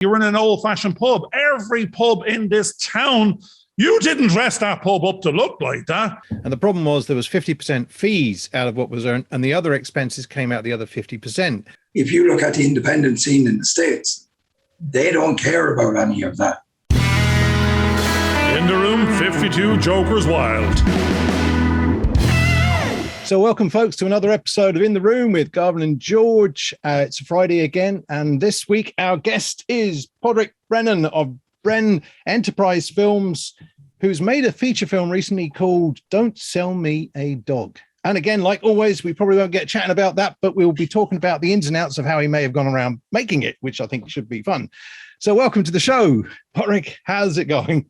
You're in an old-fashioned pub. Every pub in this town, you didn't dress that pub up to look like that. And the problem was there was 50% fees out of what was earned, and the other expenses came out the other 50%. If you look at the independent scene in the States, they don't care about any of that. In the room, 52 Jokers Wild. So welcome, folks, to another episode of In the Room with Garvin and George. It's a Friday again, and this week our guest is Pauric Brennan of Bren Enterprise Films, who's made a feature film recently called Don't Sell Me a Dog. And again, like always, we probably won't get chatting about that, but we'll be talking about the ins and outs of how he may have gone around making it, which I think should be fun. So welcome to the show, Pauric. How's it going?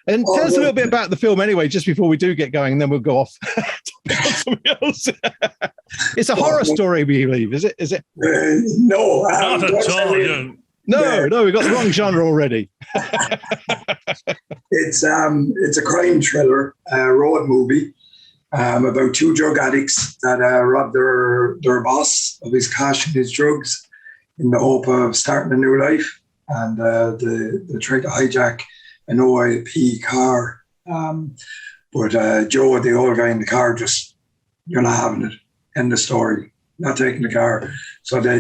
And tell us a little bit about the film anyway, just before we do get going, and then we'll go off to something else. It's a horror story, we believe, is it? No. Not at all. No, we got the wrong genre already. It's a crime thriller, road movie, about two drug addicts that rob their boss of his cash and his drugs in the hope of starting a new life. And they try to hijack an OIP car. But Joe, the old guy in the car, you're not having it. End of story. Not taking the car. So they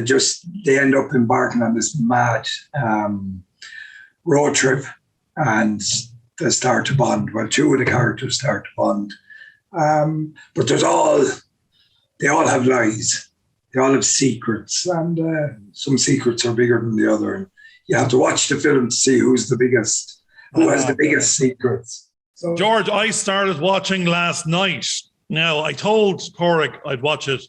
end up embarking on this mad road trip, and they start to bond. Well, two of the characters start to bond. But they all have lies. They all have secrets, and some secrets are bigger than the other. And you have to watch the film to see who has the biggest secrets. So, George, I started watching last night. Now, I told Pauric I'd watch it.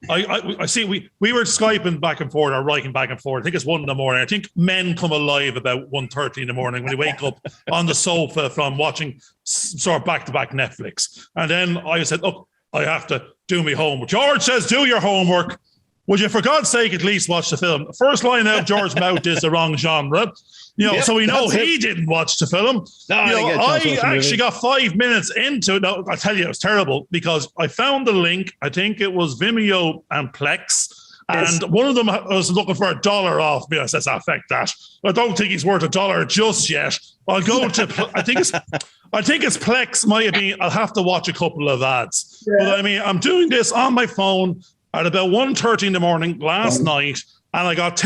I see we were Skyping back and forth or writing back and forth. I think it's 1 a.m. I think men come alive about 1:30 in the morning when they wake up on the sofa from watching sort of back-to-back Netflix. And then I said, look, I have to do my homework. George says, do your homework. Would you, for God's sake, at least watch the film? The first line out of George's mouth is the wrong genre. Yep, so we know he didn't watch the film. No, I actually got 5 minutes into it. No, I'll tell you, it was terrible because I found the link. I think it was Vimeo and Plex. And one of them was looking for $1 off me. I said, "Affect that. I don't think he's worth $1 just yet. I'll go to, I think it's Plex might have been, I'll have to watch a couple of ads. Yeah. But I mean, I'm doing this on my phone at about 1:30 in the morning last night. And I got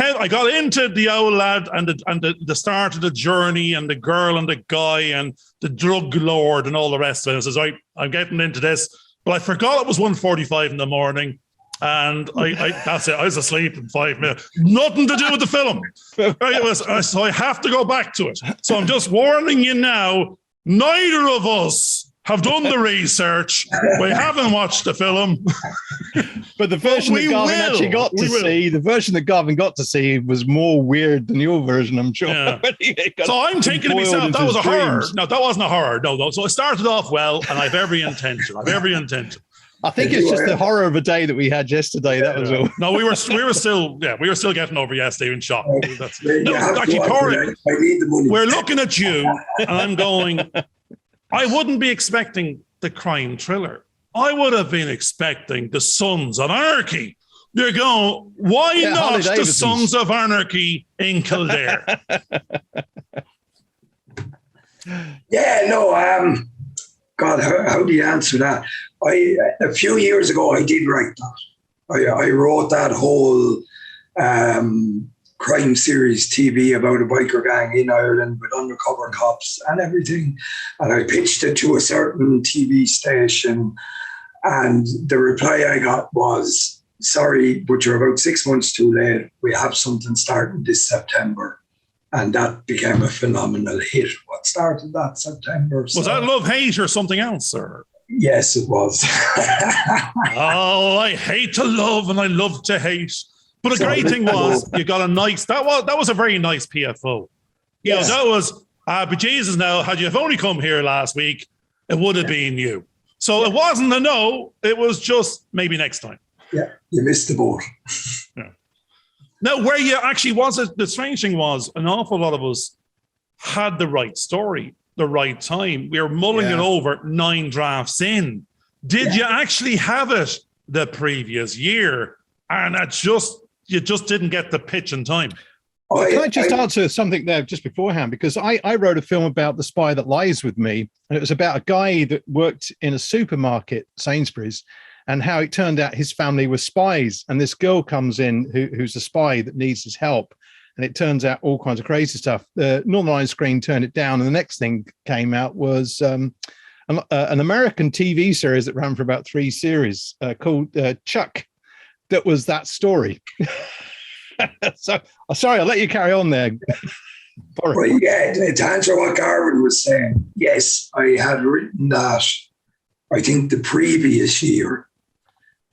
into the old lad and the start of the journey and the girl and the guy and the drug lord and all the rest of it. I says, right, I'm getting into this. But I forgot it was 1:45 in the morning. And that's it. I was asleep in 5 minutes. Nothing to do with the film. So I have to go back to it. So I'm just warning you now, neither of us have done the research. We haven't watched the film. But the version that Garvin actually got to see, the version that Garvin got to see was more weird than your version, I'm sure. Yeah. So I'm thinking to myself, that was a horror. No, that wasn't a horror. No. So it started off well, and I have every intention. I think it's just the horror of a day that we had yesterday. That was all. No, we were still getting over yesterday in shock. Actually, Pauric, we're looking at you, and I'm going, I wouldn't be expecting the crime thriller. I would have been expecting the Sons of Anarchy. You're going, why not the Sons of Anarchy in Kildare? God, how do you answer that? A few years ago, I did write that. I wrote that whole crime series TV about a biker gang in Ireland with undercover cops and everything. And I pitched it to a certain TV station. And the reply I got was, sorry, but you're about 6 months too late. We have something starting this September. And that became a phenomenal hit. What started that September? Was that Love, Hate or something else, sir? Yes, it was. Oh, I hate to love and I love to hate. But the great thing was you got a nice, that was a very nice PFO. You know, that was, but Jesus now, had you only come here last week, it would have been you. So it wasn't a no, it was just maybe next time. Yeah, you missed the boat. Yeah. Now, where you actually was, the strange thing was, an awful lot of us had the right story, the right time. We were mulling it over 9 drafts in. Did you actually have it the previous year? And you just didn't get the pitch in time. Can I just answer something there just beforehand? Because I wrote a film about The Spy That Lies With Me, and it was about a guy that worked in a supermarket, Sainsbury's, and how it turned out his family were spies. And this girl comes in who's a spy that needs his help. And it turns out all kinds of crazy stuff. The Northern Ireland Screen turned it down. And the next thing came out was an American TV series that ran for about 3 series called Chuck. That was that story. So, sorry, I'll let you carry on there. Well, yeah, to answer what Garvin was saying, yes, I had written that, I think, the previous year.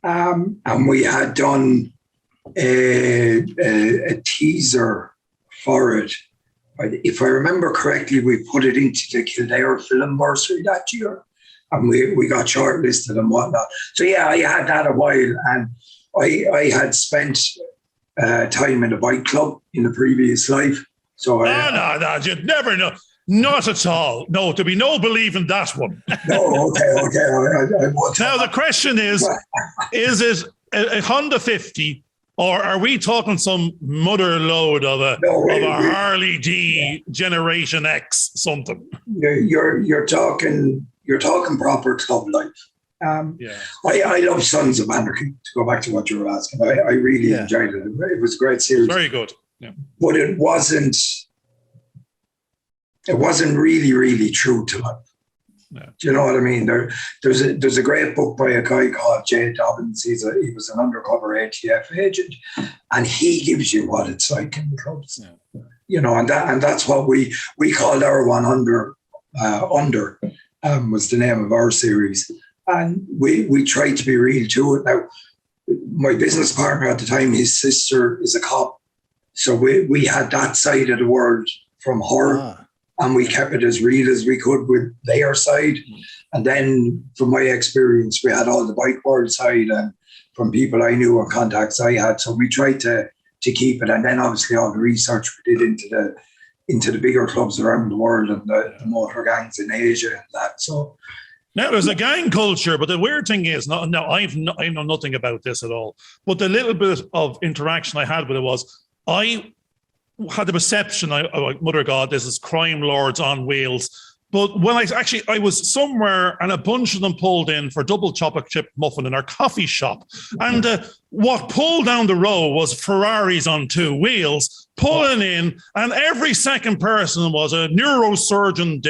And we had done a teaser for it. If I remember correctly, we put it into the Kildare Film Bursary that year, and we got shortlisted and whatnot. So yeah, I had that a while, and I had spent time in a bike club in a previous life. So no, you'd never know. Not at all. No, to be no belief in that one. No, okay. I now the question is it a Honda 50, or are we talking some mother load of a Harley D Generation X something? You're talking proper club life. I love Sons of Anarchy, to go back to what you were asking. I really enjoyed it. It was a great series. Very good. Yeah. But it wasn't really, really true to life. Yeah. Do you know what I mean? There's a great book by a guy called Jay Dobbins. He was an undercover ATF agent, and he gives you what it's like in the clubs. Yeah. You know, and that's what we called our one under was the name of our series. And we tried to be real to it. Now, my business partner at the time, his sister is a cop. So we had that side of the world from her, and we kept it as real as we could with their side. And then from my experience, we had all the bike world side and from people I knew and contacts I had. So we tried to keep it. And then obviously all the research we did into the bigger clubs around the world and the motor gangs in Asia and that. So now there's a gang culture, but the weird thing is, I know nothing about this at all. But the little bit of interaction I had with it was, I had the perception, Mother God, this is crime lords on wheels. But when I was somewhere and a bunch of them pulled in for double chocolate chip muffin in our coffee shop. And what pulled down the road was Ferraris on 2 wheels pulling in. And every second person was a neurosurgeon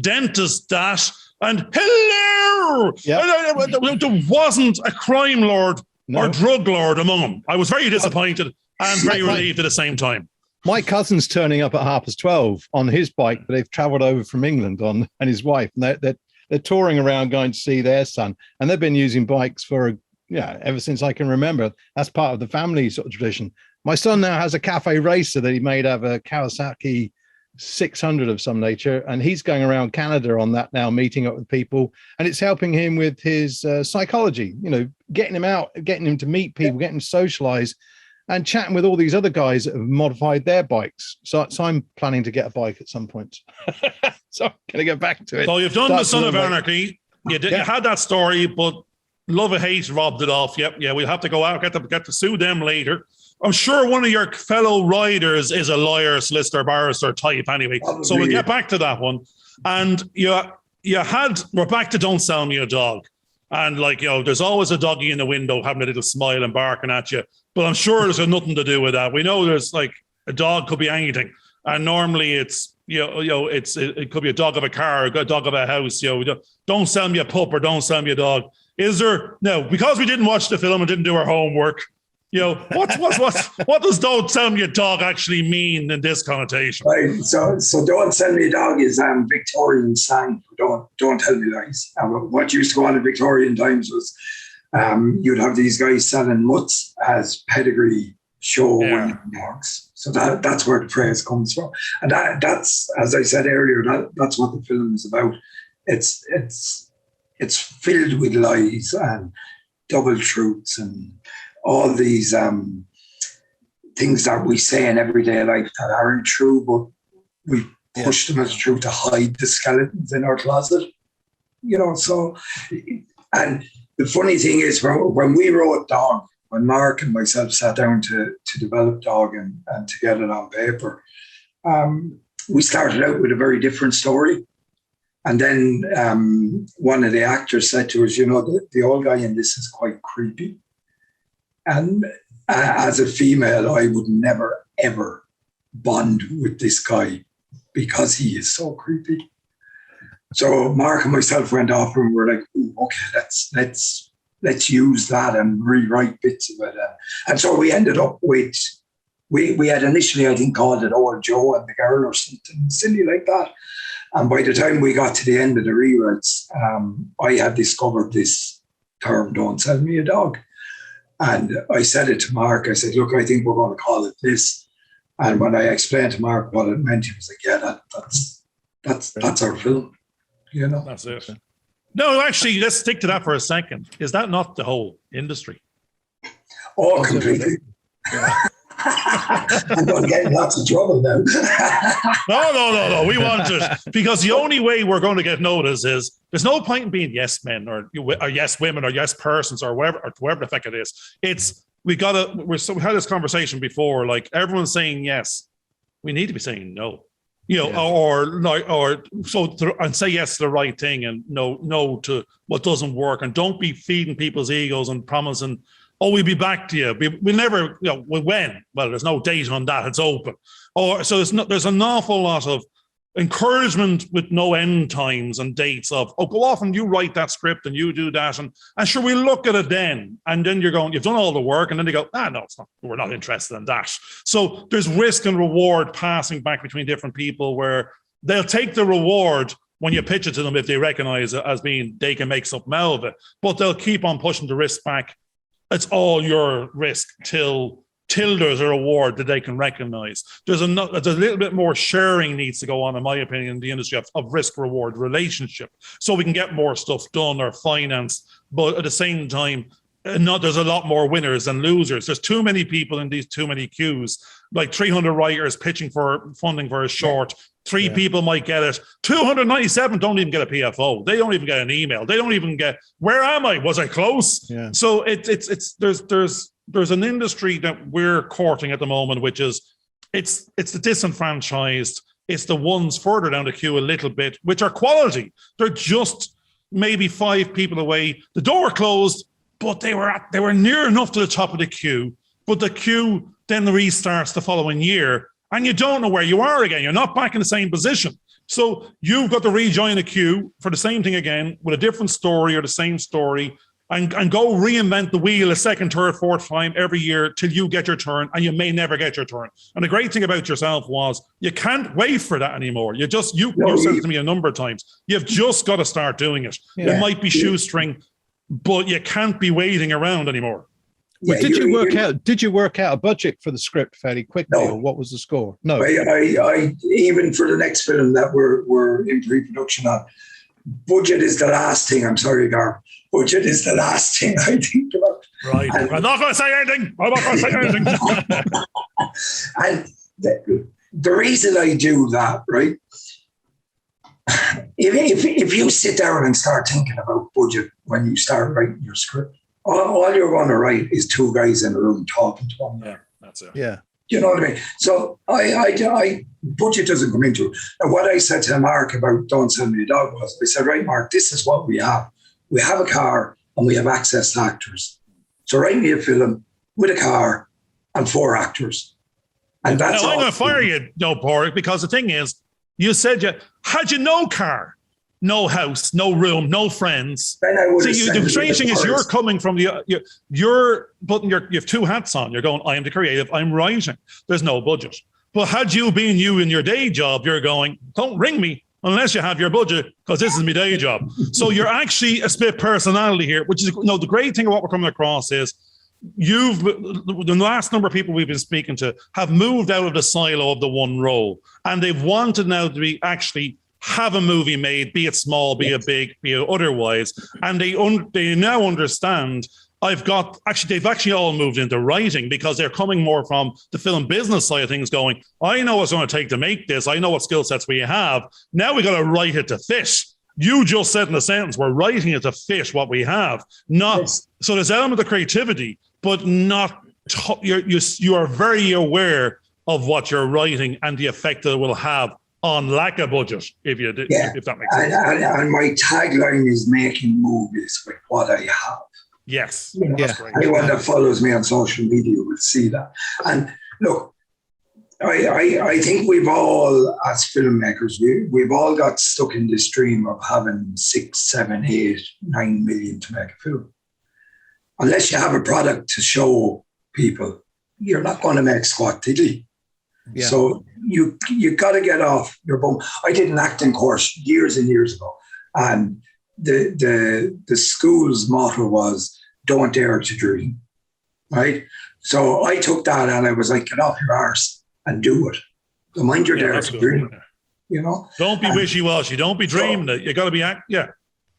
dentist dash, and hello. Yep. There wasn't a crime lord or drug lord among them. I was very disappointed and very relieved at the same time. My cousin's turning up at 12:30 on his bike, but they've travelled over from England and his wife, and they're touring around going to see their son, and they've been using bikes for ever since I can remember. That's part of the family sort of tradition. My son now has a cafe racer that he made out of a Kawasaki 600 of some nature, and he's going around Canada on that now, meeting up with people, and it's helping him with his psychology. You know, getting him out, getting him to meet people, getting him to socialize. And chatting with all these other guys that have modified their bikes. So I'm planning to get a bike at some point. So I'm going to get back to it. So you've done the Son of Anarchy. You had that story, but love or hate robbed it off. Yep. Yeah, we'll have to go out, get to sue them later. I'm sure one of your fellow riders is a lawyer, solicitor, barrister type anyway. Probably. So we'll get back to that one. And we're back to Don't Sell Me a Dog. And there's always a doggy in the window having a little smile and barking at you. But I'm sure there's nothing to do with that. We know there's a dog could be anything. And normally it's, it could be a dog of a car, a dog of a house. Don't sell me a pup or don't sell me a dog. Is there, no, because we didn't watch the film and didn't do our homework, what does don't sell me a dog actually mean in this connotation? Right. So don't sell me a dog is Victorian slang for don't tell me lies. What used to go on in Victorian times was you'd have these guys selling mutts as pedigree show dogs. So that's where the phrase comes from. And that's, as I said earlier, that's what the film is about. It's filled with lies and double truths and all these things that we say in everyday life that aren't true, but we push them as true to hide the skeletons in our closet. So, and the funny thing is, when we wrote Dog, when Mark and myself sat down to develop Dog and to get it on paper, we started out with a very different story. And then one of the actors said to us, the old guy in this is quite creepy. And as a female, I would never, ever bond with this guy because he is so creepy. So Mark and myself went off and we were like, okay, let's use that and rewrite bits of it. And so we ended up with, we had initially, I think, called it Old Joe and the Girl or something silly like that. And by the time we got to the end of the rewrites, I had discovered this term, "Don't Sell Me a Dog." And I said it to Mark. I said, look, I think we're going to call it this. And when I explained to Mark what it meant, he was like, yeah, that's our film. That's it. No, actually, let's stick to that for a second. Is that not the whole industry? Oh, completely. Yeah. I'm going to get in lots of trouble now. No. We want it because the only way we're going to get noticed is there's no point in being yes men or yes women or yes persons or whoever the heck it is. We had this conversation before. Like everyone's saying yes, we need to be saying no. And say yes to the right thing and no to what doesn't work, and don't be feeding people's egos and promising, we'll be back to you. We'll never, when? Well, there's no date on that. It's open. There's an awful lot of encouragement with no end times and dates of, go off and you write that script and you do that. And sure, we'll look at it then. And then you're going, you've done all the work. And then they go, no, it's not. We're not interested in that. So there's risk and reward passing back between different people where they'll take the reward when you pitch it to them if they recognize it as being they can make something out of it. But they'll keep on pushing the risk back. It's all your risk till there's a reward that they can recognize. There's a little bit more sharing needs to go on, in my opinion, in the industry of risk-reward relationship, so we can get more stuff done or financed. But at the same time, there's a lot more winners than losers. There's too many people in these too many queues, like 300 writers pitching for funding for a short. Three people might get it. 297 don't even get a PFO. They don't even get an email. They don't even get, where am I? Was I close? Yeah. So there's an industry that we're courting at the moment, which is it's the disenfranchised. It's the ones further down the queue a little bit, which are quality. They're just maybe 5 people away. The door closed, but they were near enough to the top of the queue. But the queue then restarts the following year. And you don't know where you are again. You're not back in the same position. So you've got to rejoin a queue for the same thing again with a different story or the same story and go reinvent the wheel a second, third, fourth time every year till you get your turn, and you may never get your turn. And the great thing about yourself was you can't wait for that anymore. You said it to me a number of times. You've just got to start doing it. Yeah. It might be shoestring, but you can't be waiting around anymore. Well, did you work out a budget for the script fairly quickly, or what was the score? No, I even for the next film that we're in pre-production on, budget is the last thing. I'm sorry, Gar. Budget is the last thing I think about. Right. I'm not going to say anything. And the reason I do that, right? If you sit down and start thinking about budget when you start writing your script, all you're going to write is 2 guys in a room talking to one another. Yeah, that's it. Yeah. You know what I mean? So I budget doesn't come into it. And what I said to Mark about Don't Sell Me a Dog was, I said, right, Mark, this is what we have. We have a car and we have access to actors. So write me a film with a car and 4 actors. And that's I'm going to fire you, Pauric, because the thing is, you said had you no car, no house, no room, no friends. The strange thing is you're coming from you're putting you have 2 hats on. You're going, I am the creative, I'm writing. There's no budget. But had you been you in your day job, you're going, don't ring me unless you have your budget, because this is my day job. So you're actually a split personality here, which is the great thing of what we're coming across is the last number of people we've been speaking to have moved out of the silo of the one role, and they've wanted now to be actually have a movie made, be it small, be it big, be it otherwise. And they now understand they've actually all moved into writing because they're coming more from the film business side of things going, I know what's going to take to make this. I know what skill sets we have. Now we got to write it to fit. You just said in the sentence, we're writing it to fit what we have. So there's an element of creativity, but not. You are very aware of what you're writing and the effect that it will have on lack of budget. If that makes sense. And my tagline is making movies with what I have. Yes. You know, Yeah. anyone that follows me on social media will see that. And look, I think we've all, as filmmakers, we've all got stuck in this dream of having 6, 7, 8, 9 million to make a film. Unless you have a product to show people, you're not going to make squat tiddly. Yeah. So you got to get off your bum. I did an acting course years and years ago, and the school's motto was "Don't dare to dream." Right. So I took that and I was like, "Get off your arse and do it. Don't mind your dare to dream." You know. Don't be wishy-washy. Don't be dreaming it. You got to be act. Yeah.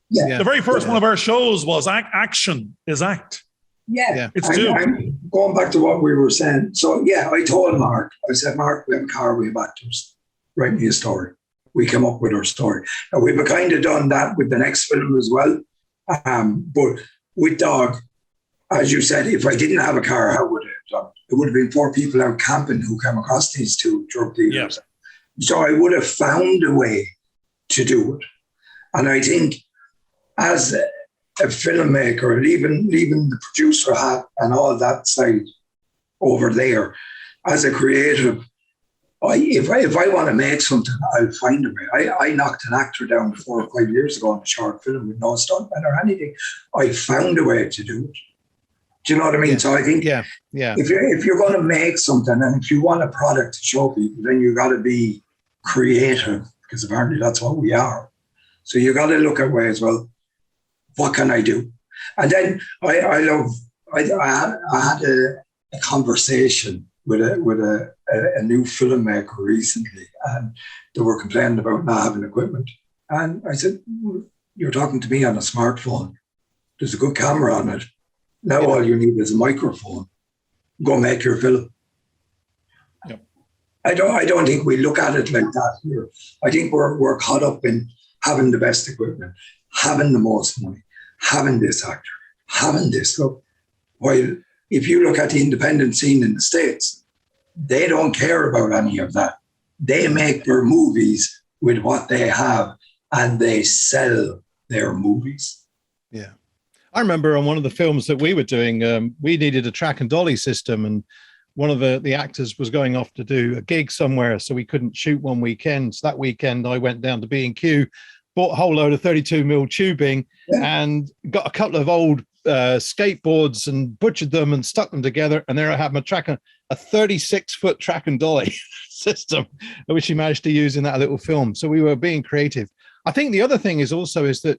Yeah. The very first one of our shows was action is act. Yeah. It's due. I'm going back to what we were saying. So yeah, I told Mark, I said, Mark, we have a car, we have actors. Write me a story. We came up with our story. And we've kind of done that with the next film as well. But with Dog, as you said, if I didn't have a car, how would I have done it? It would have been 4 people out camping who came across these 2 drug dealers. Yeah. So I would have found a way to do it. And I think as a filmmaker, and even the producer hat and all that side over there, as a creative, if I want to make something, I'll find a way. I knocked an actor down 4 or 5 years ago on a short film with no stuntman or anything. I found a way to do it. Do you know what I mean? Yeah. So I think if you're going to make something and if you want a product to show people, then you got to be creative, because apparently that's what we are. So you got to look at ways, well, what can I do? And then I had a conversation with a new filmmaker recently, and they were complaining about not having equipment. And I said, "You're talking to me on a smartphone. There's a good camera on it. Now all you need is a microphone. Go make your film." Yep. I don't think we look at it like that here. I think we're caught up in having the best equipment, having the most money, having this actor, having this. Look, while if you look at the independent scene in the States, they don't care about any of that. They make their movies with what they have, and they sell their movies. Yeah. I remember on one of the films that we were doing, we needed a track and dolly system, and one of the actors was going off to do a gig somewhere, so we couldn't shoot one weekend. So that weekend I went down to B&Q, bought a whole load of 32mm tubing, and got a couple of old skateboards and butchered them and stuck them together. And there I had my a 36-foot track and dolly system, which we managed to use in that little film. So we were being creative. I think the other thing is that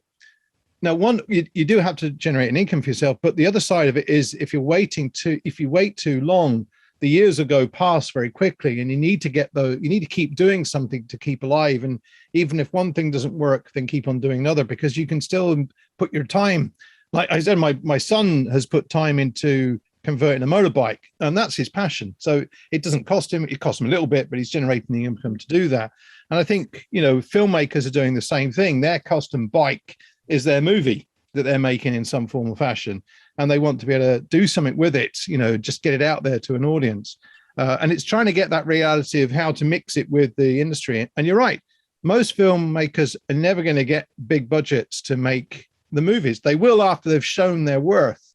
now, you do have to generate an income for yourself, but the other side of it is if you wait too long, the years will go past very quickly, and you need to keep doing something to keep alive. And even if one thing doesn't work, then keep on doing another, because you can still put your time. Like I said, my son has put time into converting a motorbike, and that's his passion. So it doesn't cost him. It costs him a little bit, but he's generating the income to do that. And I think, filmmakers are doing the same thing. Their custom bike is their movie that they're making in some form or fashion, and they want to be able to do something with it, just get it out there to an audience. And it's trying to get that reality of how to mix it with the industry. And you're right, most filmmakers are never going to get big budgets to make the movies. They will after they've shown their worth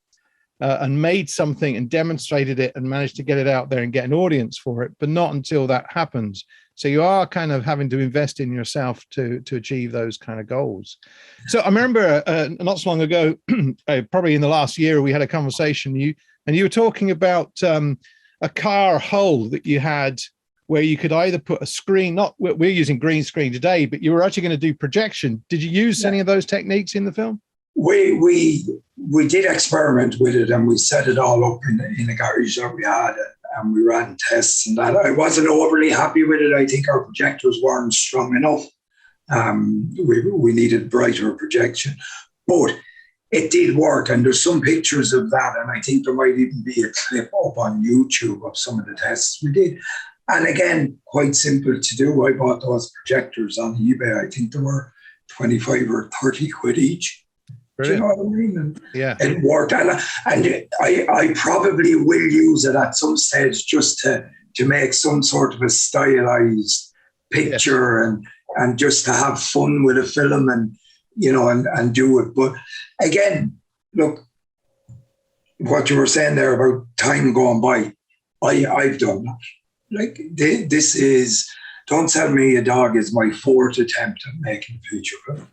and made something and demonstrated it and managed to get it out there and get an audience for it, but not until that happens. So you are kind of having to invest in yourself to achieve those kind of goals. So I remember not so long ago, probably in the last year, we had a conversation. You were talking about a car hull that you had where you could either put a screen. We're using green screen today, but you were actually going to do projection. Did you use any of those techniques in the film? We did experiment with it, and we set it all up in the garage that we had. And we ran tests and that. I wasn't overly happy with it. I think our projectors weren't strong enough. We needed brighter projection, but it did work. And there's some pictures of that. And I think there might even be a clip up on YouTube of some of the tests we did. And again, quite simple to do. I bought those projectors on eBay. I think they were 25 or 30 quid each. Do you know what I mean? And Yeah. it worked. And I probably will use it at some stage just to make some sort of a stylized picture and just to have fun with a film and, you know, and do it. But again, look, what you were saying there about time going by, I've done that. Like, this is, Don't Sell Me a Dog is my fourth attempt at making a feature film.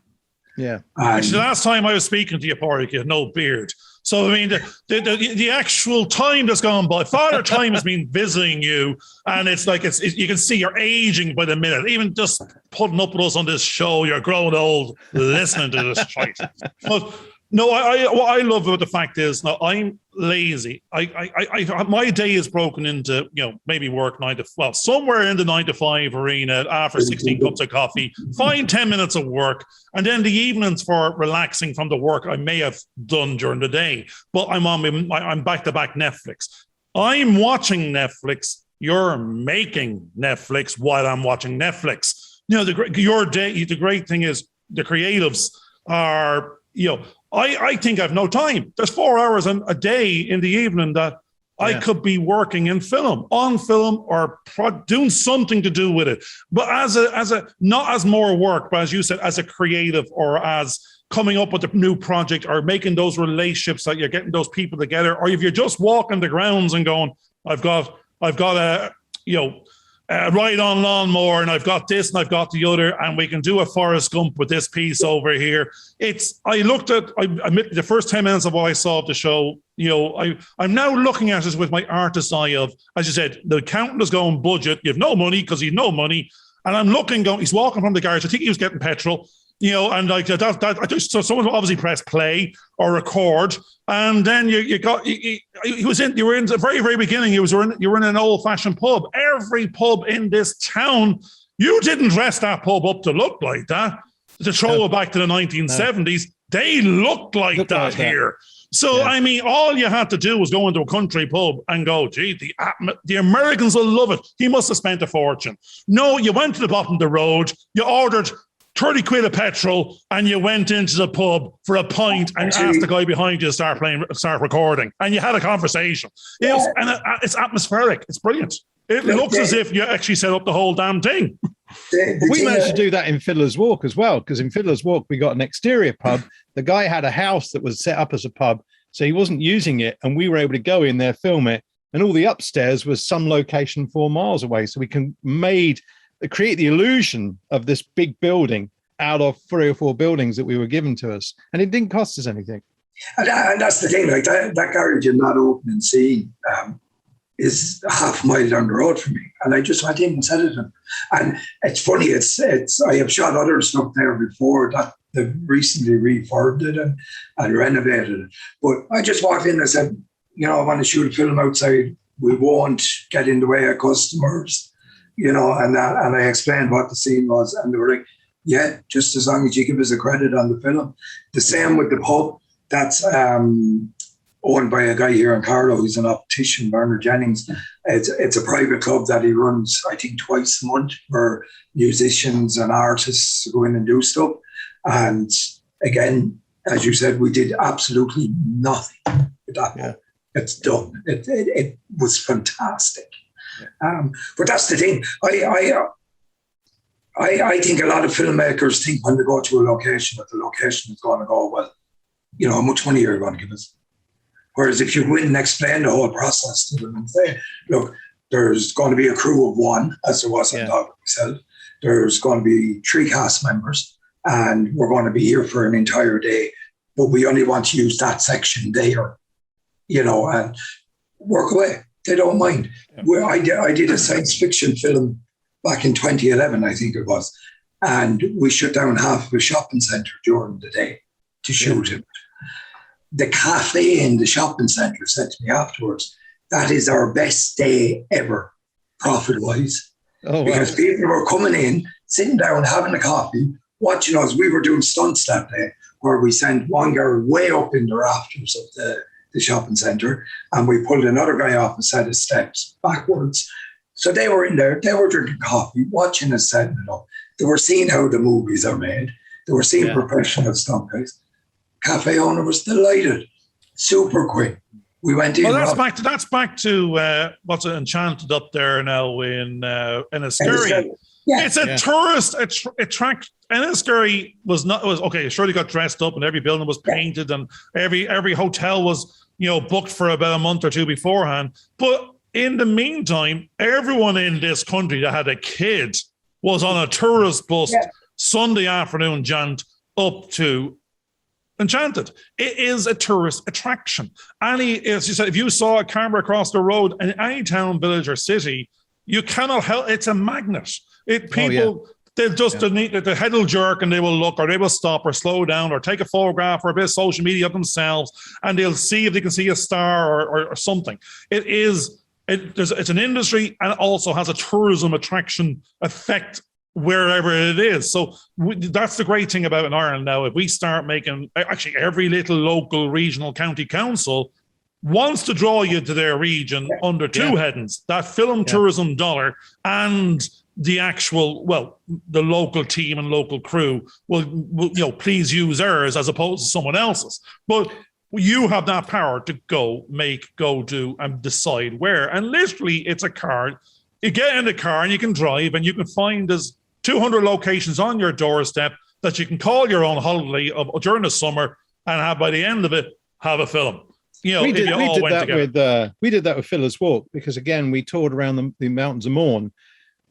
Yeah. Actually, the last time I was speaking to you, Pauric, you had no beard. So, I mean, the actual time that's gone by, Father Time has been visiting you, and it's like, you can see you're aging by the minute. Even just putting up with us on this show, you're growing old listening to this shit. But no, what I love about the fact is, now I'm lazy. My day is broken into, you know, maybe work somewhere in the 9 to 5 arena after 16 cups of coffee, find 10 minutes of work, and then the evenings for relaxing from the work I may have done during the day. But I'm back to back Netflix. I'm watching Netflix. You're making Netflix while I'm watching Netflix. You know, the great thing is the creatives are, you know, I think I have no time. There's 4 hours a day in the evening that I could be working on film, or doing something to do with it. But as a not as more work, but as you said, as a creative, or as coming up with a new project, or making those relationships that you're getting those people together, or if you're just walking the grounds and going, I've got a, you know, ride on lawnmower, and I've got this and I've got the other, and we can do a Forrest Gump with this piece over here. I admit the first 10 minutes of what I saw of the show, you know, I'm now looking at it with my artist's eye of, as you said, the accountant is going budget, you have no money because you have no money. And I'm going, he's walking from the garage, I think he was getting petrol, you know, and like so someone obviously pressed play or record, and then you were in the very, very beginning. You were in an old fashioned pub. Every pub in this town, you didn't dress that pub up to look like that. To throw it back to the 1970s, they looked like that here. So, I mean, all you had to do was go into a country pub and go, gee, the Americans will love it. He must have spent a fortune. No, you went to the bottom of the road, you ordered 30 quid of petrol, and you went into the pub for a pint and asked the guy behind you to start recording. And you had a conversation. It's atmospheric. It's brilliant. It looks as if you actually set up the whole damn thing. We managed to do that in Fiddler's Walk as well, because in Fiddler's Walk, we got an exterior pub. The guy had a house that was set up as a pub, so he wasn't using it, and we were able to go in there, film it, and all the upstairs was some location 4 miles away, so we can create the illusion of this big building out of 3 or 4 buildings that we were given to us, and it didn't cost us anything. And that's the thing, like that garage in that opening scene is half a mile down the road from me, and I just went in and said it to him. And it's funny, it's I have shot other stuff there before that they've recently refurbed it and renovated it, but I just walked in and said, you know, I want to shoot a film outside. We won't get in the way of customers, you know, and I explained what the scene was, and they were like, yeah, just as long as you give us a credit on the film. The same with the pub. That's owned by a guy here in Carlow. He's an optician, Bernard Jennings. It's a private club that he runs, I think, twice a month for musicians and artists to go in and do stuff. And again, as you said, we did absolutely nothing with that pub. It's done. It was fantastic. But that's the thing. I think a lot of filmmakers think when they go to a location that the location is going to go, well, you know, how much money are you going to give us? Whereas if you go in and explain the whole process to them and say, look, there's going to be a crew of 1, as there was on Dog myself. There's going to be 3 cast members, and we're going to be here for an entire day, but we only want to use that section there, you know, and work away. They don't mind. Yeah. I did a science fiction film back in 2011, I think it was. And we shut down half of a shopping centre during the day to shoot it. The cafe in the shopping centre said to me afterwards, that is our best day ever, profit-wise. Oh, wow. Because people were coming in, sitting down, having a coffee, watching us. We were doing stunts that day where we sent one girl way up in the rafters of the shopping centre, and we pulled another guy off a set of steps backwards. So they were in there, they were drinking coffee, watching us setting it up. They were seeing how the movies are made. They were seeing professional stunt guys. cafe owner was delighted. Super quick. We went in. Well, that's back to what's it, Enchanted up there now in Enniskerry. Yeah. It's a tourist attract. Enniskerry was okay. Sure, they got dressed up and every building was painted and every hotel was booked for about a month or two beforehand. But in the meantime, everyone in this country that had a kid was on a tourist bus Sunday afternoon jaunt up to Enchanted. It is a tourist attraction. As you said, if you saw a camera across the road in any town, village, or city, you cannot help. It's a magnet. They'll just the head will jerk and they will look, or they will stop or slow down or take a photograph or a bit of social media of themselves, and they'll see if they can see a star or something. It's an industry, and it also has a tourism attraction effect wherever it is. So that's the great thing about in Ireland now. If we start making, actually every little local regional county council wants to draw you to their region under two headings, that film tourism dollar and the actual, the local team and local crew will please use ours as opposed to someone else's. But you have that power to go do and decide where. And literally it's a car. You get in the car and you can drive and you can find there's 200 locations on your doorstep that you can call your own holiday during the summer and have, by the end of it, have a film. We did that with Filler's Walk, because again, we toured around the mountains of Mourne.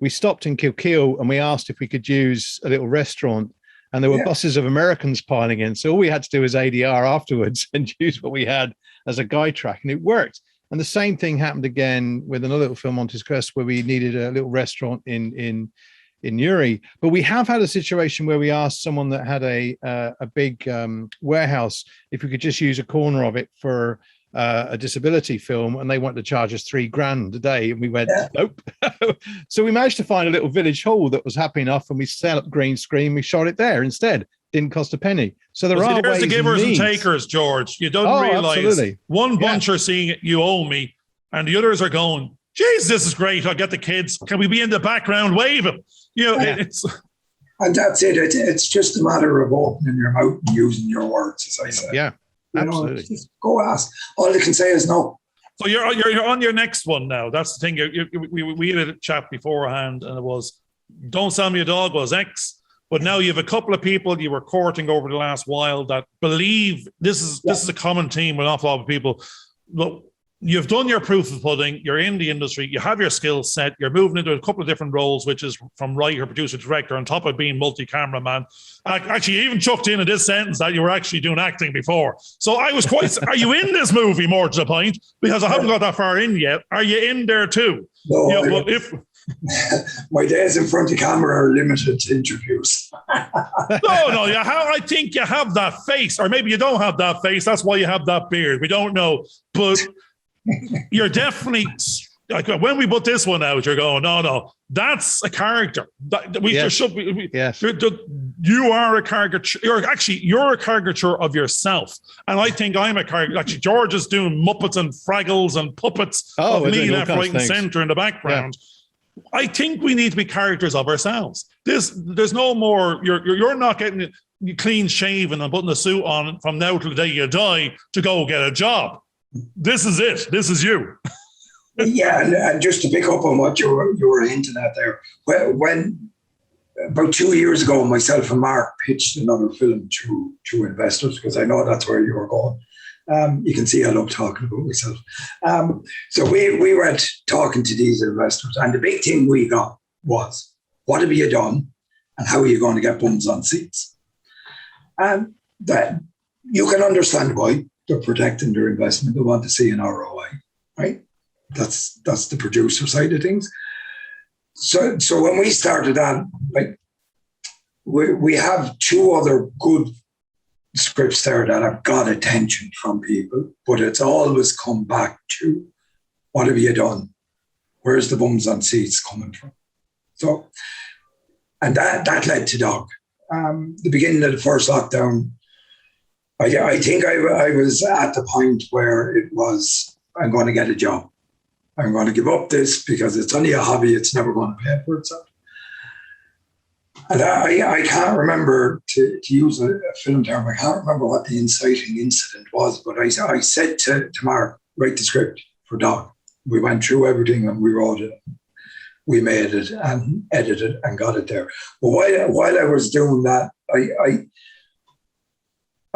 We stopped in Kilkeel and we asked if we could use a little restaurant, and there were buses of Americans piling in. So all we had to do was ADR afterwards and use what we had as a guide track, and it worked. And the same thing happened again with another little film, Montes Crest, where we needed a little restaurant in Newry. But we have had a situation where we asked someone that had a big warehouse if we could just use a corner of it for a disability film, and they wanted to charge us $3,000 a day, and we went nope. So we managed to find a little village hall that was happy enough, and we set up green screen. We shot it there instead. Didn't cost a penny. So there's the givers and takers, George. You don't realize absolutely. One bunch are seeing it, you owe me, and the others are going, geez, this is great. I'll get the kids. Can we be in the background waving? It's. And that's it. It's just a matter of opening your mouth and using your words, as I said. Yeah, absolutely. Just go ask. All they can say is no. So you're on your next one now. That's the thing. We had a chat beforehand, and it was, don't sell me a dog was X. But now you have a couple of people you were courting over the last while that believe this is a common theme with an awful lot of people. Look, you've done your proof of pudding, you're in the industry, you have your skill set, you're moving into a couple of different roles, which is from writer, producer, director, on top of being multi-cameraman. Actually, you even chucked in this sentence that you were actually doing acting before. So I was quite, are you in this movie, more to the point? Because I haven't got that far in yet. Are you in there too? No, my days in front of camera are limited to interviews. No, I think you have that face, or maybe you don't have that face. That's why you have that beard. We don't know, but you're definitely, like, when we put this one out, you're going, no, that's a character. Should be. Yes. You are a caricature. You're a caricature of yourself, and I think I'm a caricature. Actually, George is doing Muppets and Fraggles and puppets of me left, right, and centre in the background. Yeah. I think we need to be characters of ourselves. There's no more. You're not getting clean shaven and putting a suit on from now till the day you die to go get a job. This is it. This is you. Yeah, and just to pick up on what you were hinting at there, when about 2 years ago, myself and Mark pitched another film to investors, because I know that's where you were going. You can see I love talking about myself. So we went talking to these investors, and the big thing we got was, what have you done and how are you going to get bums on seats? And that you can understand why they're protecting their investment. They want to see an ROI, right? That's the producer side of things. So when we started that, like, we have two other good scripts there that have got attention from people, but it's always come back to, what have you done? Where's the bums on seats coming from? So, and that led to Dog. The beginning of the first lockdown, I think I was at the point where it was, I'm going to get a job. I'm going to give up this because it's only a hobby. It's never going to pay for itself. And I can't remember, to use a film term, I can't remember what the inciting incident was, but I said to Mark, write the script for Dog. We went through everything and we wrote it. We made it and edited and got it there. But while I was doing that,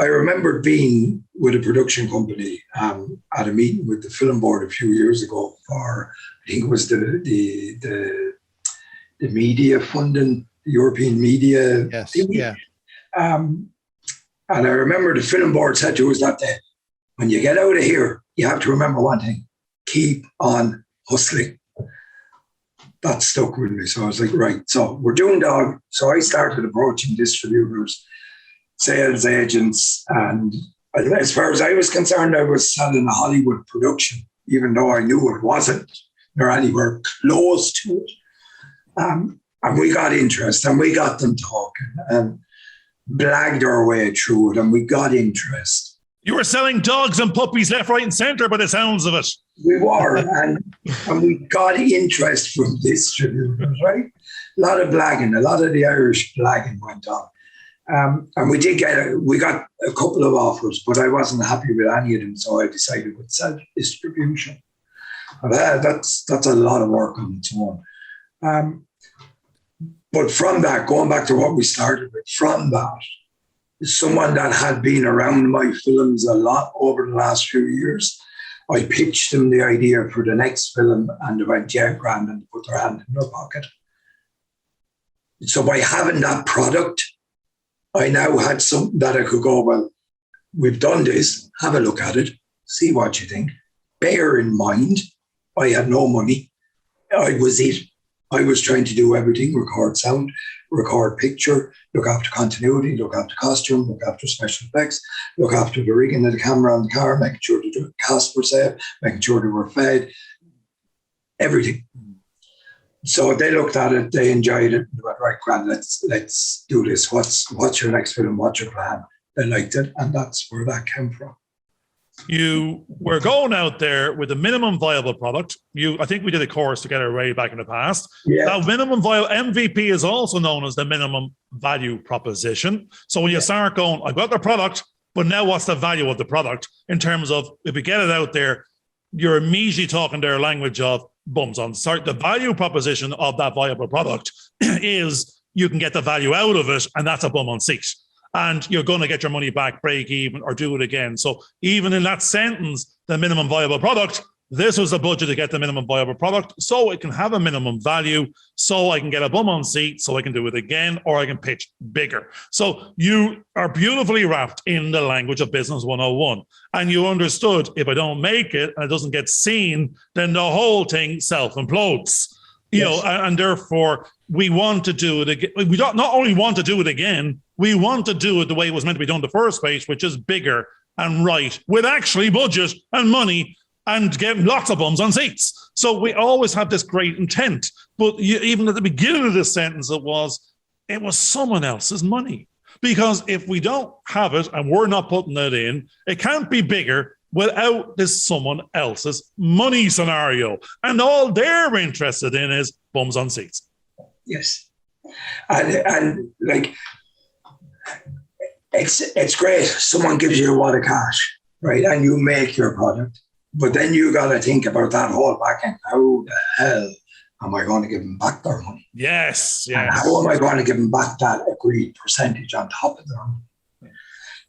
I remember being with a production company at a meeting with the film board a few years ago for, I think it was the media funding, the European media. Yes, thing. yeah. And I remember the film board said to us that day, when you get out of here, you have to remember one thing, keep on hustling. That stuck with me. So I was like, right, so we're doing Dog. So I started approaching distributors, sales agents, and as far as I was concerned, I was selling a Hollywood production, even though I knew it wasn't or anywhere close to it. And we got interest and we got them talking and blagged our way through it and we got interest. You were selling dogs and puppies left, right, and centre by the sounds of it. We were, and we got interest from distributors, right? A lot of blagging, a lot of the Irish blagging went on. And we got a couple of offers, but I wasn't happy with any of them, so I decided with self-distribution. That's a lot of work on its own. But from that, going back to what we started with, from that, someone that had been around my films a lot over the last few years, I pitched them the idea for the next film and they went, yeah, grand, and put their hand in their pocket. So by having that product, I now had something that I could go, well, we've done this, have a look at it, see what you think. Bear in mind, I had no money. I was trying to do everything, record sound, record picture, look after continuity, look after costume, look after special effects, look after the rigging of the camera on the car, making sure the cast were safe, making sure they were fed, everything. So they looked at it, they enjoyed it, they went, right, grand, let's do this. What's your next film? What's your plan? They liked it, and that's where that came from. You were going out there with a minimum viable product. I think we did a course together way back in the past. Yeah. That minimum viable MVP is also known as the minimum value proposition. So when you start going, I've got the product, but now what's the value of the product in terms of if we get it out there, you're immediately talking their language of bums on. Sorry, the value proposition of that viable product is you can get the value out of it, and that's a bum on seat. And you're going to get your money back, break even, or do it again. So even in that sentence, the minimum viable product, this was the budget to get the minimum viable product, so it can have a minimum value, so I can get a bum on seat, so I can do it again, or I can pitch bigger. So you are beautifully wrapped in the language of Business 101. And you understood, if I don't make it and it doesn't get seen, then the whole thing self-implodes. You know, and therefore we want to do it again. We don't not only want to do it again, we want to do it the way it was meant to be done in the first place, which is bigger and right, with actually budget and money and getting lots of bums on seats. So we always have this great intent. But even at the beginning of this sentence, it was someone else's money. Because if we don't have it and we're not putting it in, it can't be bigger without this someone else's money scenario. And all they're interested in is bums on seats. Yes. And like, it's great. Someone gives you a wad of cash, right? And you make your product. But then you got to think about that whole back end. How the hell am I going to give them back their money? Yes. And how am I going to give them back that agreed percentage on top of their money?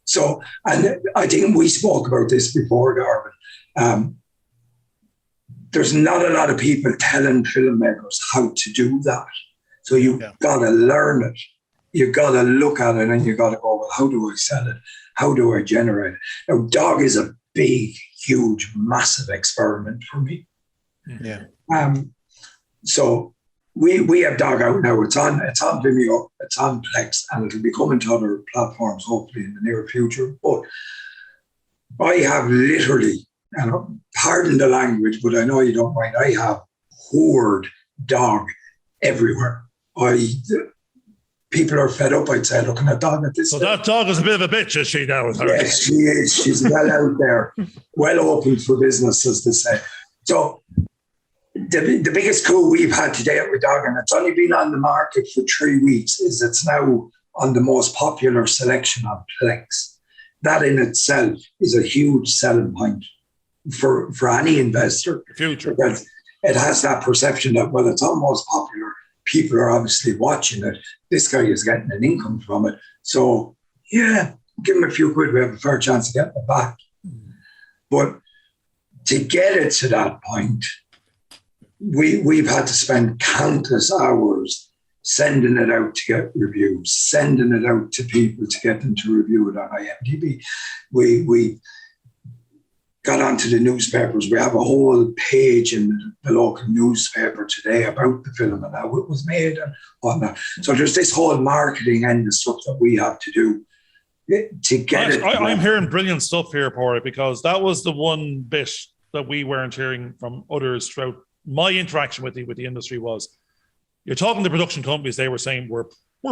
So, and I think we spoke about this before, Garvin. There's not a lot of people telling filmmakers how to do that. So you've got to learn it. You've got to look at it and you've got to go, well, how do I sell it? How do I generate it? Now, Dog is a big, huge, massive experiment for me. Yeah. So we have Dog out now. It's on Vimeo, it's on Plex, and it'll be coming to other platforms hopefully in the near future. But I have literally, and pardon the language, but I know you don't mind, I have hoard Dog everywhere. People are fed up, I'd say, looking at Dog at this. So that dog is a bit of a bitch, is she now? With her? Yes, she is. She's well out there, well open for business, as they say. So The biggest coup we've had today with Dog, and it's only been on the market for 3 weeks, is it's now on the most popular selection on Plex. That in itself is a huge selling point for any investor. Future. Because it has that perception that, well, it's almost popular. People are obviously watching it. This guy is getting an income from it. So, yeah, give him a few quid. We have a fair chance of getting it back. But to get it to that point, we've had to spend countless hours sending it out to get reviews, sending it out to people to get them to review it on IMDb. We got onto the newspapers. We have a whole page in the local newspaper today about the film and how it was made and whatnot. So there's this whole marketing end of stuff that we have to do to get it. I'm hearing brilliant stuff here, Pauric, because that was the one bit that we weren't hearing from others throughout my interaction with the industry was, you're talking to production companies, they were saying, we're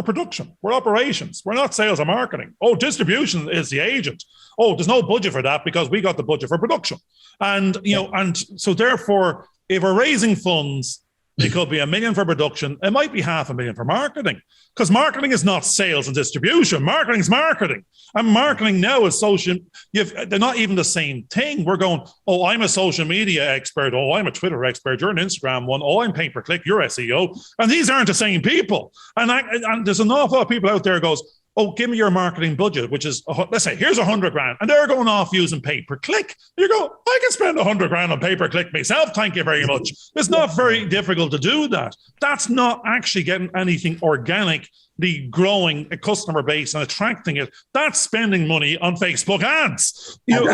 production, we're operations, we're not sales or marketing. Oh, distribution is the agent. Oh, there's no budget for that because we got the budget for production. And, and so therefore, if we're raising funds, it could be $1 million for production. It might be $500,000 for marketing, because marketing is not sales and distribution. Marketing is marketing. And marketing now is social. They're not even the same thing. We're going, oh, I'm a social media expert. Oh, I'm a Twitter expert. You're an Instagram one. Oh, I'm pay-per-click. You're SEO. And these aren't the same people. And there's an awful lot of people out there who goes, oh, give me your marketing budget, which is, let's say, here's $100,000. And they're going off using pay-per-click. You go, I can spend $100,000 on pay-per-click myself. Thank you very much. It's not very difficult to do that. That's not actually getting anything organically growing a customer base and attracting it. That's spending money on Facebook ads. That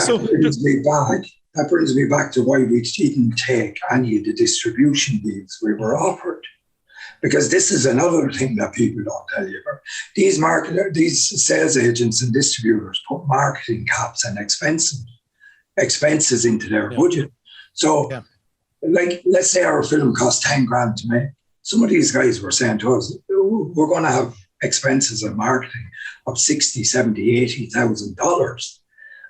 brings me back to why we didn't take any of the distribution deals we were offered. Because this is another thing that people don't tell you about. These sales agents and distributors put marketing caps and expenses into their budget. So, like, let's say our film cost 10 grand to make. Some of these guys were saying to us, we're going to have expenses of marketing of $60,000, $70,000, $80,000.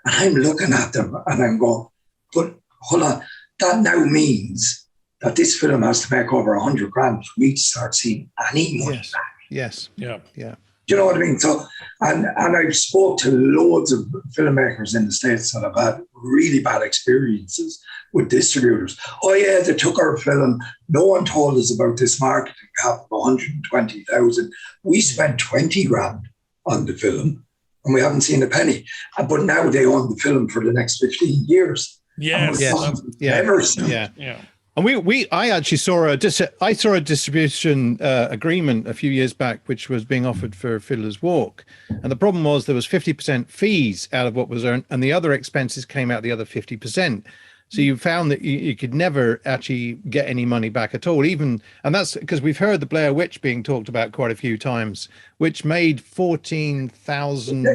And I'm looking at them and I'm going, but hold on, that now means that this film has to make over 100 grand for me to start seeing any money back. Yes. Yeah. Do you know what I mean? So, and I've spoke to loads of filmmakers in the States that have had really bad experiences with distributors. Oh yeah, they took our film. No one told us about this marketing cap of 120,000. We spent 20 grand on the film and we haven't seen a penny. But now they own the film for the next 15 years. Yes. Never seen. Yeah. And I actually saw a distribution agreement a few years back, which was being offered for Fiddler's Walk. And the problem was there was 50% fees out of what was earned, and the other expenses came out the other 50%. So you found that you could never actually get any money back at all. And that's because we've heard the Blair Witch being talked about quite a few times, which made 14,000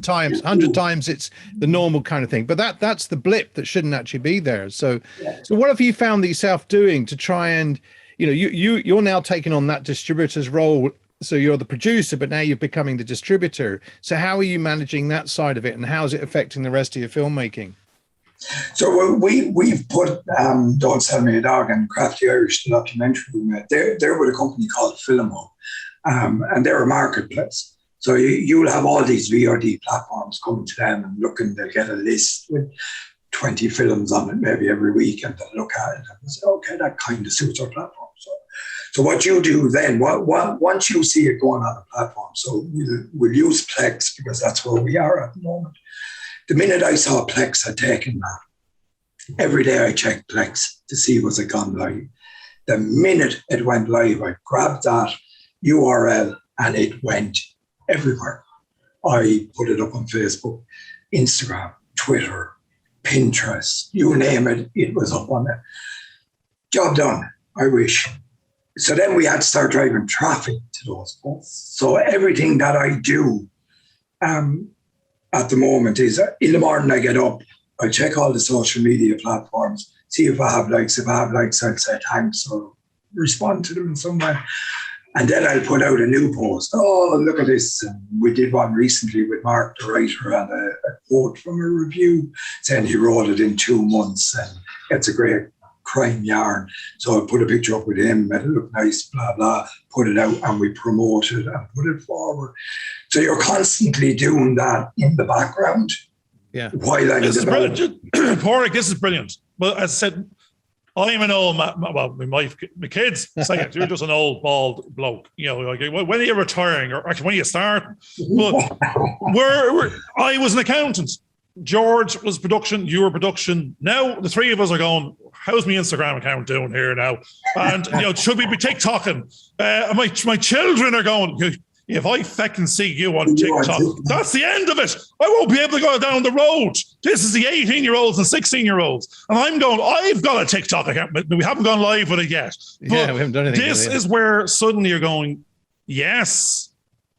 times, 100 times it's the normal kind of thing. But that's the blip that shouldn't actually be there. So what have you found yourself doing to try and, you're now taking on that distributor's role? So you're the producer, but now you're becoming the distributor. So how are you managing that side of it, and how is it affecting the rest of your filmmaking? So we've put Don't Sell Me a Dog and Crafty Irish, the documentary we made. They're with a company called Filmo, and they're a marketplace. So you'll have all these VOD platforms coming to them and looking. They'll get a list with 20 films on it maybe every week, and they'll look at it and say, okay, that kind of suits our platform. So what you do then, once you see it going on a platform, so we'll use Plex because that's where we are at the moment. The minute I saw Plex had taken that, every day I checked Plex to see was it gone live. The minute it went live, I grabbed that URL and it went everywhere. I put it up on Facebook, Instagram, Twitter, Pinterest, you name it, it was up on there. Job done, I wish. So then we had to start driving traffic to those posts. So everything that I do, at the moment is in the morning I get up, I check all the social media platforms, see if I have likes. If I have likes, I'll say thanks or respond to them in some way. And then I'll put out a new post. Oh, look at this. And we did one recently with Mark, the writer, and a quote from a review saying he wrote it in 2 months and it's a great crime yarn. So I put a picture up with him, made it look nice, blah, blah, put it out, and we promote it and put it forward. So you're constantly doing that in the background. Yeah. While This is brilliant. Pauric, this is brilliant. But as I said, I'm an old man. Well, my kids say it. You're just an old bald bloke. You know, like, when are you retiring, or actually when you start? But I was an accountant. George was production. You were production. Now the three of us are going, how's my Instagram account doing here now? And should we be TikToking? My children are going, if I feckin' see you on TikTok, that's the end of it. I won't be able to go down the road. This is the 18-year-olds and 16-year-olds. And I'm going, I've got a TikTok account, but we haven't gone live with it yet. But we haven't done anything. This is where suddenly you're going, yes,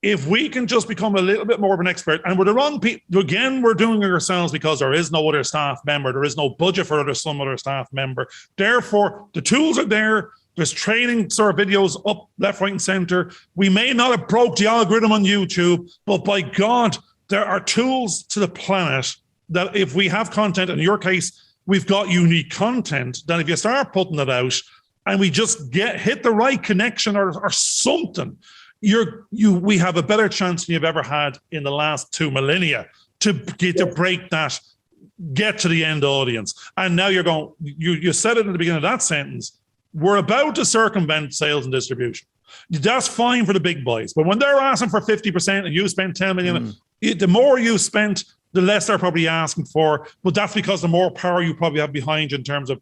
if we can just become a little bit more of an expert, and we're the wrong people, again, we're doing it ourselves because there is no other staff member. There is no budget for some other staff member. Therefore, the tools are there. There's training sort of videos up, left, right, and center. We may not have broke the algorithm on YouTube, but by God, there are tools to the planet that if we have content, in your case, we've got unique content, that if you start putting it out and we just hit the right connection or something, we have a better chance than you've ever had in the last 2 millennia to break that, get to the end audience. And now you're going, you said it at the beginning of that sentence, we're about to circumvent sales and distribution. That's fine for the big boys. But when they're asking for 50% and you spend 10 million, the more you spent, the less they're probably asking for. But that's because the more power you probably have behind you in terms of,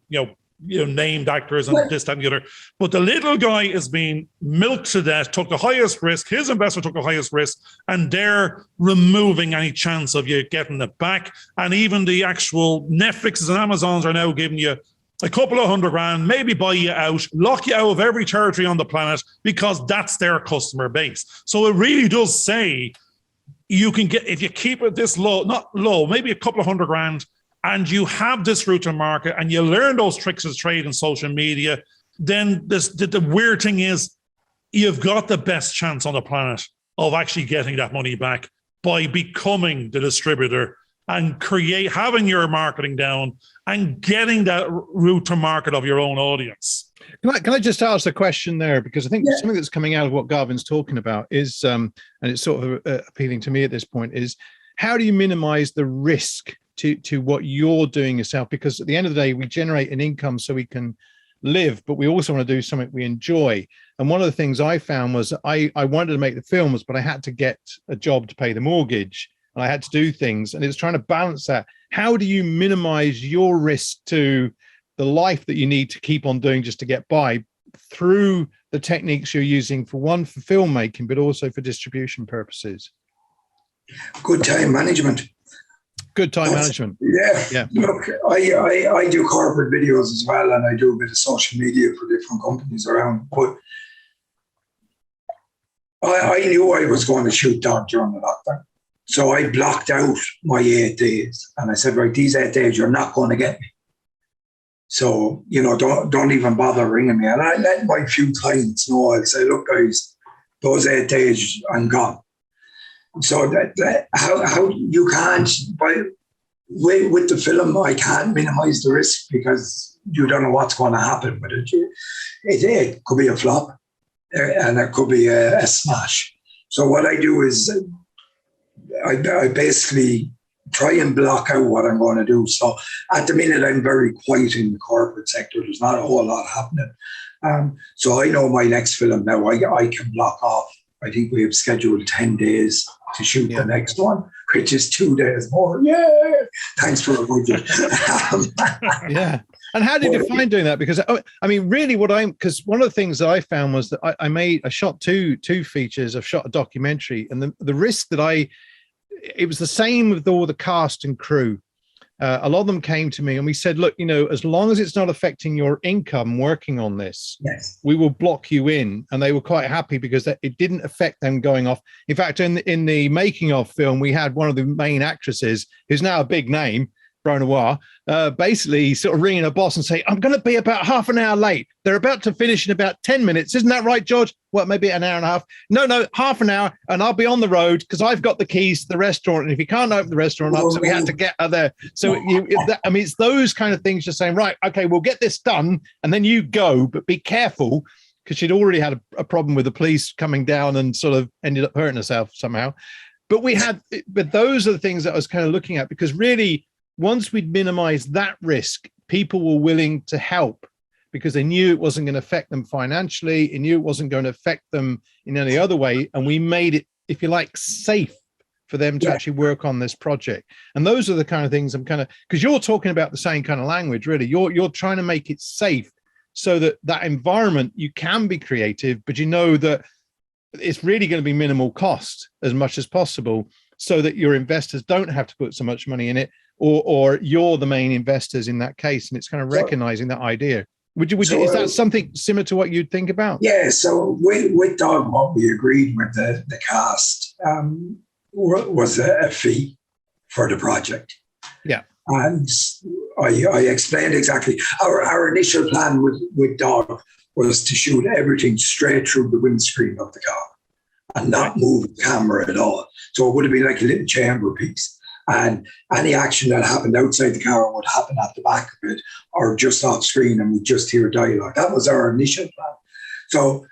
named actors and this, that, and the other. But the little guy is being milked to death, took the highest risk. His investor took the highest risk, and they're removing any chance of you getting it back. And even the actual Netflixes and Amazons are now giving you a couple of $100,000, maybe buy you out, lock you out of every territory on the planet because that's their customer base. So it really does say you can get, if you keep it this low, not low, maybe a couple of $100,000, and you have this route to market and you learn those tricks of trade and social media, then the weird thing is you've got the best chance on the planet of actually getting that money back by becoming the distributor and having your marketing down and getting that route to market of your own audience. Can I just ask a question there? Because I think something that's coming out of what Garvin's talking about is, and it's sort of appealing to me at this point, is how do you minimize the risk to what you're doing yourself? Because at the end of the day, we generate an income so we can live, but we also want to do something we enjoy. And one of the things I found was I wanted to make the films, but I had to get a job to pay the mortgage. And I had to do things, and it's trying to balance that. How do you minimize your risk to the life that you need to keep on doing just to get by through the techniques you're using for filmmaking, but also for distribution purposes? Good time management. Good time management. Yeah. Look, I do corporate videos as well, and I do a bit of social media for different companies around. But I knew I was going to shoot down during the lockdown. So I blocked out my 8 days, and I said, right, these 8 days, you're not going to get me. So, don't even bother ringing me. And I let my few clients know. I'd say, look, guys, those 8 days, I'm gone. So that how you can't, with the film, I can't minimize the risk because you don't know what's going to happen with it. It could be a flop, and it could be a smash. So what I do is I basically try and block out what I'm going to do. So at the minute, I'm very quiet in the corporate sector. There's not a whole lot happening. So I know my next film now, I can block off. I think we have scheduled 10 days to shoot the next one, which is 2 days more. Yeah. Thanks for a budget. Yeah. And how did you find doing that? Because I mean, really because one of the things that I found was that I shot two features. I've shot a documentary, and the risk that it was the same with all the cast and crew. A lot of them came to me and we said, look, as long as it's not affecting your income working on this, we will block you in. And they were quite happy because it didn't affect them going off. In fact, in the making of film, we had one of the main actresses who's now a big name. Noir, basically sort of ringing a boss and saying, I'm going to be about half an hour late. They're about to finish in about 10 minutes. Isn't that right, George? Well, maybe an hour and a half. No, half an hour, and I'll be on the road because I've got the keys to the restaurant. And if you can't open the restaurant up, so we had to get her there. So, it's those kind of things, just saying, right, okay, we'll get this done, and then you go, but be careful, because she'd already had a problem with the police coming down and sort of ended up hurting herself somehow. But those are the things that I was kind of looking at, because really, once we'd minimized that risk, people were willing to help because they knew it wasn't going to affect them financially. They knew it wasn't going to affect them in any other way. And we made it, if you like, safe for them to actually work on this project. And those are the kind of things I'm kind of, because you're talking about the same kind of language, really. You're trying to make it safe so that environment, you can be creative, but you know that it's really going to be minimal cost as much as possible, so that your investors don't have to put so much money in it, or you're the main investors in that case. And it's kind of recognizing that idea. Is that something similar to what you'd think about? Yeah. So with Dog, what we agreed with the cast was a fee for the project. Yeah. And I explained exactly our initial plan with Dog was to shoot everything straight through the windscreen of the car and not move the camera at all. So it would have been like a little chamber piece. And any action that happened outside the car would happen at the back of it or just off screen, and we'd just hear dialogue. That was our initial plan. So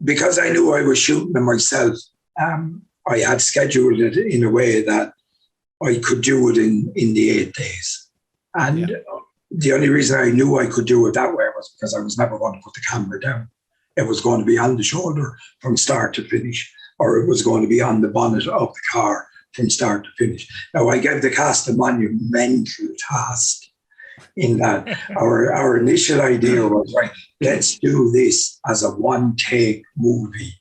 because I knew I was shooting them myself, I had scheduled it in a way that I could do it in the 8 days. And the only reason I knew I could do it that way was because I was never going to put the camera down. It was going to be on the shoulder from start to finish, or it was going to be on the bonnet of the car from start to finish. Now, I gave the cast a monumental task in that our initial idea was, right, let's do this as a one-take movie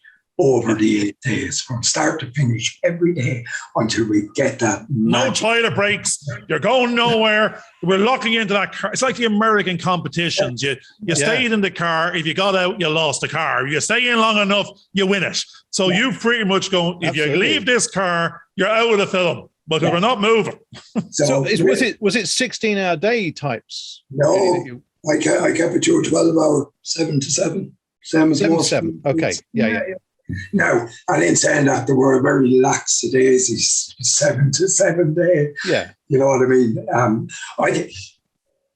over the 8 days, from start to finish, every day, until we get that. No toilet breaks. You're going nowhere. We're locking into that car. It's like the American competitions. You stayed in the car. If you got out, you lost the car. If you stay in long enough, you win it. So you pretty much go, if you leave this car, you're out of the film. But we're not moving. So was it 16-hour day types? No, I kept it to a 12-hour, 7 to 7. Same as 7 to 7. Okay. Yeah. Now, and in saying that, there were very lackadaisy 7 to 7 day. Yeah. You know what I mean?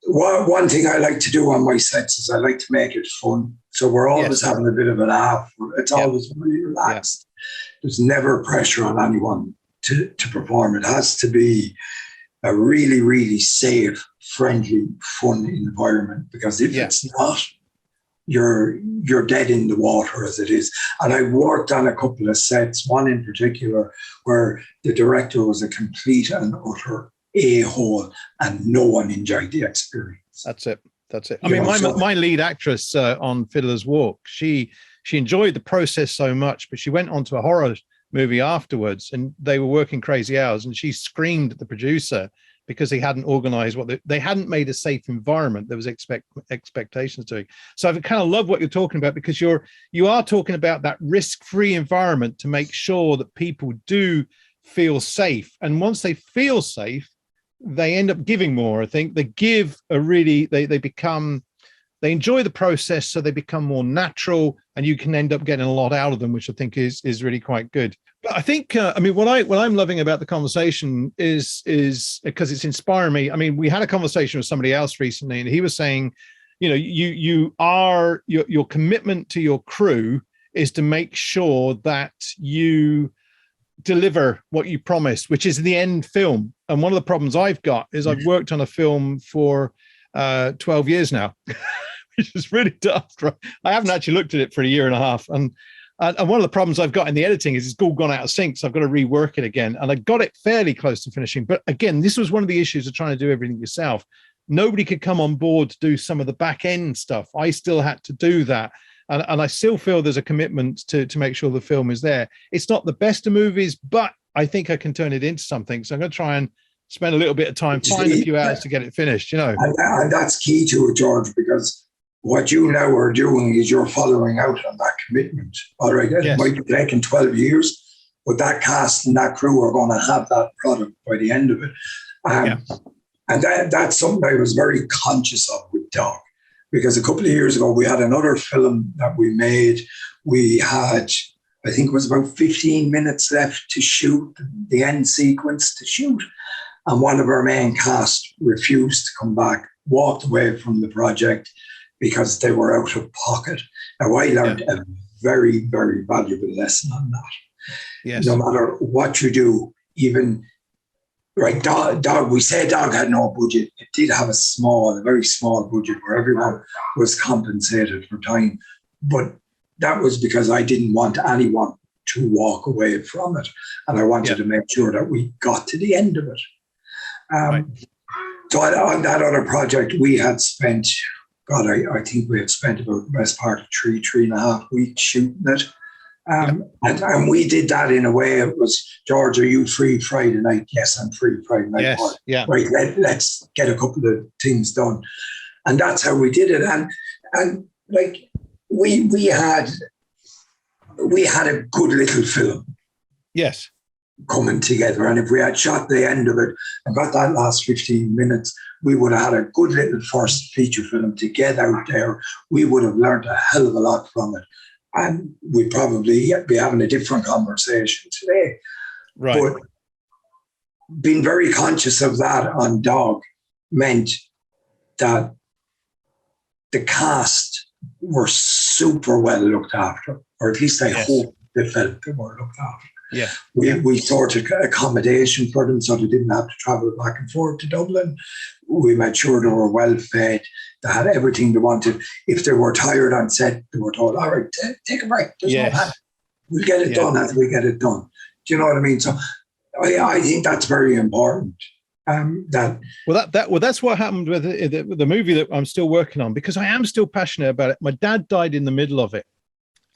One thing I like to do on my sets is I like to make it fun. So we're always having a bit of a laugh. It's always really relaxed. There's never pressure on anyone to perform. It has to be a really, really safe, friendly, fun environment, because if it's not, you're dead in the water as it is. And I worked on a couple of sets, one in particular where the director was a complete and utter a-hole and no one enjoyed the experience. That's it. I mean, my lead actress on Fiddler's Walk, she enjoyed the process so much, but she went on to a horror movie afterwards, and they were working crazy hours, and she screamed at the producer because he hadn't organized they hadn't made a safe environment. There was expectations to it. So I kind of love what you're talking about, because you are talking about that risk-free environment to make sure that people do feel safe. And once they feel safe, they end up giving more. I think they give they enjoy the process, so they become more natural, and you can end up getting a lot out of them, which I think is really quite good. But I think, what I'm loving about the conversation is because it's inspiring me. I mean, we had a conversation with somebody else recently, and he was saying, your commitment to your crew is to make sure that you deliver what you promised, which is the end film. And one of the problems I've got is I've worked on a film for 12 years now, which is really tough. Right? I haven't actually looked at it for a year and a half. And one of the problems I've got in the editing is it's all gone out of sync. So I've got to rework it again. And I got it fairly close to finishing. But again, this was one of the issues of trying to do everything yourself. Nobody could come on board to do some of the back end stuff. I still had to do that. And I still feel there's a commitment to make sure the film is there. It's not the best of movies, but I think I can turn it into something. So I'm going to try and spend a little bit of time, find a few hours to get it finished, And that's key to it, George, because what you now are doing is you're following out on that commitment. All right, it might be taking 12 years, but that cast and that crew are going to have that product by the end of it. And that's something I was very conscious of with Dog, because a couple of years ago, we had another film that we made. We had, I think it was about 15 minutes left to shoot, the end sequence to shoot. And one of our main cast refused to come back, walked away from the project because they were out of pocket. Now, I learned a very, very valuable lesson on that. Yes. No matter what you do, even, right, Dog, we say Dog had no budget. It did have a very small budget where everyone was compensated for time. But that was because I didn't want anyone to walk away from it. And I wanted to make sure that we got to the end of it. Right. So on that other project, we had spent, God, I think we had spent about the best part of 3.5 weeks shooting it. And we did that in a way. It was, George, are you free Friday night? Yes, I'm free Friday night. Yes, yeah. Right, let's get a couple of things done. And that's how we did it. And like, we had a good little film. Yes. Coming together. And if we had shot the end of it and got that last 15 minutes, we would have had a good little first feature film to get out there. We would have learned a hell of a lot from it. And we'd probably be having a different conversation today. Right. But being very conscious of that on Dog meant that the cast were super well looked after, or at least I hope they felt they were looked after. Yeah. We sorted accommodation for them so they didn't have to travel back and forth to Dublin. We made sure they were well fed. They had everything they wanted. If they were tired on set, they were told, all right, take a break. There's no panic. We'll get it done as we get it done. Do you know what I mean? So I think that's very important. That's what happened with the movie that I'm still working on, because I am still passionate about it. My dad died in the middle of it.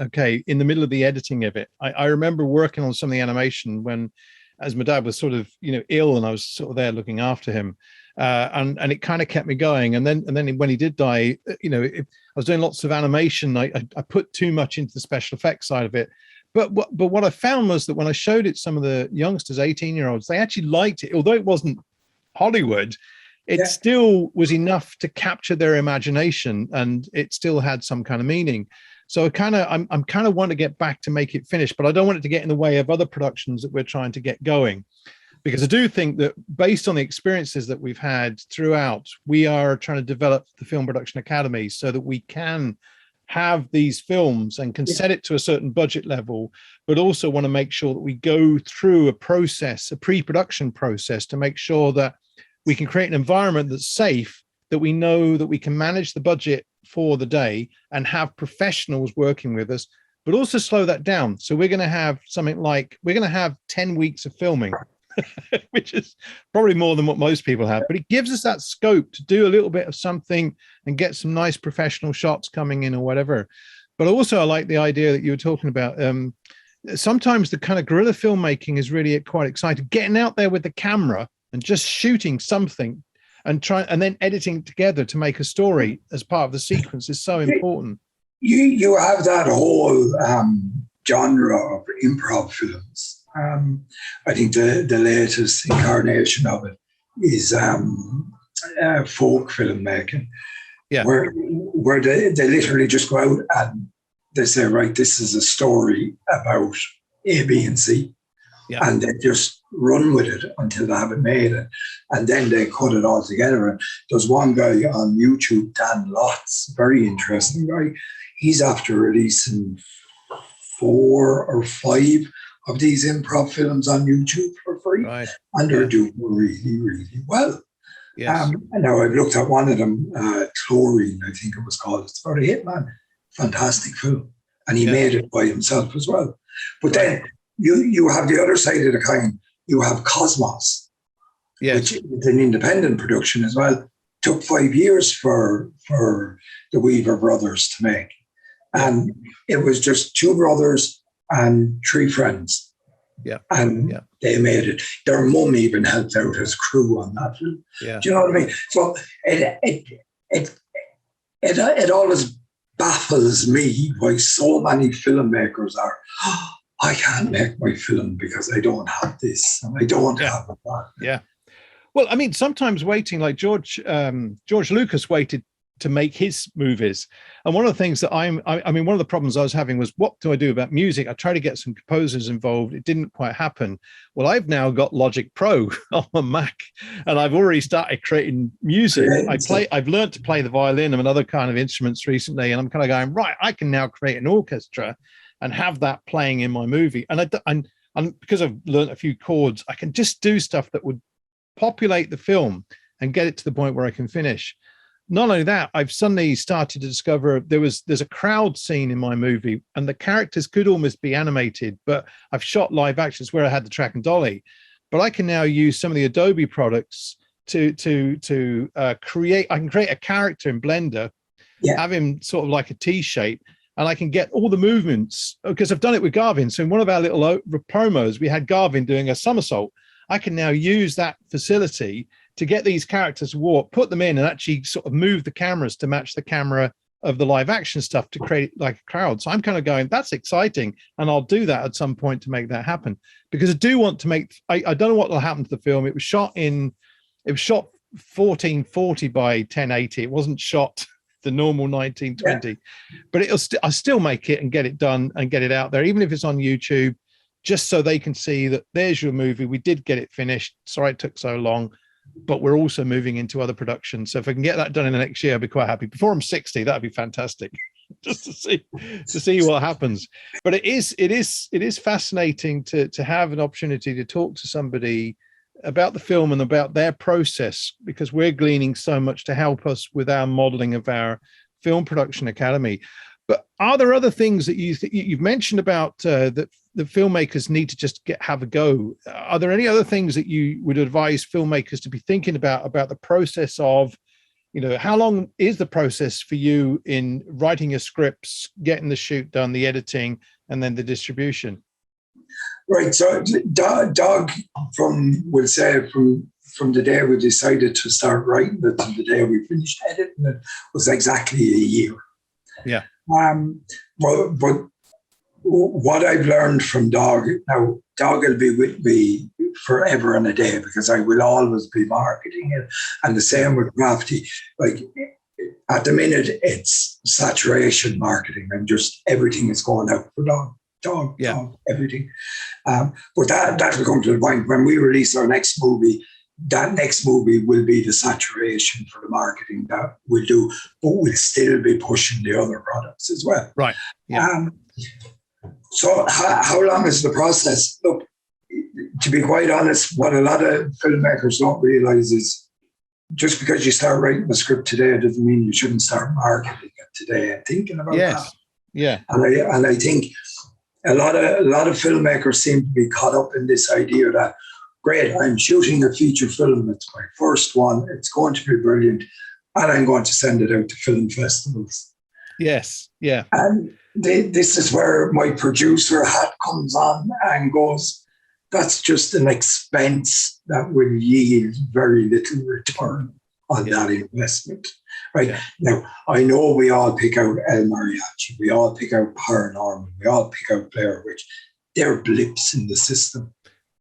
Okay, in the middle of the editing of it. I remember working on some of the animation when, as my dad was sort of, ill, and I was sort of there looking after him. And it kind of kept me going. And then when he did die, I was doing lots of animation. I put too much into the special effects side of it. But what I found was that when I showed it to some of the youngsters, 18-year-olds, they actually liked it. Although it wasn't Hollywood, it still was enough to capture their imagination, and it still had some kind of meaning. So I'm kind of want to get back to make it finish, but I don't want it to get in the way of other productions that we're trying to get going. Because I do think that based on the experiences that we've had throughout, we are trying to develop the Film Production Academy so that we can have these films and can set it to a certain budget level, but also want to make sure that we go through a process, a pre-production process, to make sure that we can create an environment that's safe, that we know that we can manage the budget for the day and have professionals working with us, but also slow that down. So we're going to have we're going to have 10 weeks of filming, which is probably more than what most people have, but it gives us that scope to do a little bit of something and get some nice professional shots coming in or whatever. But also I like the idea that you were talking about. Sometimes the kind of guerrilla filmmaking is really quite exciting. Getting out there with the camera and just shooting something and then editing together to make a story as part of the sequence is so important. You have that whole genre of improv films. I think the latest incarnation of it is folk filmmaking, where they literally just go out and they say, right, this is a story about A, B, and C. Yeah. And they just run with it until they have it made. And then they cut it all together. And there's one guy on YouTube, Dan Lotz, very interesting guy. He's after releasing 4 or 5 of these improv films on YouTube for free. Right. And they're doing really, really well. Yes. And now I've looked at one of them, Chlorine, I think it was called. It's about a hitman. Fantastic film. And he made it by himself as well. But then you have the other side of the coin. You have Cosmos, which is an independent production as well. Took 5 years for the Weaver brothers to make. And it was just 2 brothers and 3 friends. Yeah. And they made it. Their mum even helped out as crew on that film. Yeah. Do you know what I mean? So it always baffles me why so many filmmakers are, I can't make my film because I don't have this and I don't have that. Yeah. Well, I mean, sometimes waiting, like George Lucas waited to make his movies. And one of the things that I mean, one of the problems I was having was, what do I do about music? I tried to get some composers involved. It didn't quite happen. Well, I've now got Logic Pro on my Mac, and I've already started creating music. I've learned to play the violin and other kind of instruments recently, and I'm kind of going, right, I can now create an orchestra and have that playing in my movie. And because I've learned a few chords, I can just do stuff that would populate the film and get it to the point where I can finish. Not only that, I've suddenly started to discover there's a crowd scene in my movie, and the characters could almost be animated, but I've shot live actions where I had the track and dolly. But I can now use some of the Adobe products to create. I can create a character in Blender, have him sort of like a T shape, and I can get all the movements, because I've done it with Garvin. So in one of our little promos, we had Garvin doing a somersault. I can now use that facility to get these characters to walk, put them in, and actually sort of move the cameras to match the camera of the live action stuff to create like a crowd. So I'm kind of going, that's exciting. And I'll do that at some point to make that happen, because I do want to make, I don't know what will happen to the film. It was shot 1440 by 1080. It wasn't shot the normal 1920, but I'll still make it and get it done and get it out there, even if it's on YouTube, just so they can see that there's your movie. We did get it finished. Sorry it took so long, but we're also moving into other productions. So if I can get that done in the next year, I'll be quite happy. Before I'm 60, that'd be fantastic, just to see what happens. But it is fascinating to have an opportunity to talk to somebody about the film and about their process, because we're gleaning so much to help us with our modeling of our film production academy. But are there other things that you've mentioned about that the filmmakers need to just have a go? Are there any other things that you would advise filmmakers to be thinking about the process of, how long is the process for you in writing your scripts, getting the shoot done, the editing, and then the distribution? Right. So Doug, from the day we decided to start writing it to the day we finished editing it was exactly a year. Yeah. But what I've learned from Dog, now Dog will be with me forever and a day, because I will always be marketing it, and the same with Crafty. Like at the minute, it's saturation marketing, and just everything is going out for Dog, everything. But that will come to the point when we release our next movie. That next movie will be the saturation for the marketing that we'll do, but we'll still be pushing the other products as well. Right. Yeah. So how long is the process? Look, to be quite honest, what a lot of filmmakers don't realize is just because you start writing the script today doesn't mean you shouldn't start marketing it today and thinking about that. Yeah. And I think a lot of filmmakers seem to be caught up in this idea that, great, I'm shooting a feature film. It's my first one. It's going to be brilliant. And I'm going to send it out to film festivals. Yes. Yeah. And this is where my producer hat comes on and goes, that's just an expense that will yield very little return on that investment. Right. Yeah. Now, I know we all pick out El Mariachi. We all pick out Paranormal. We all pick out Blair Witch. They're blips in the system.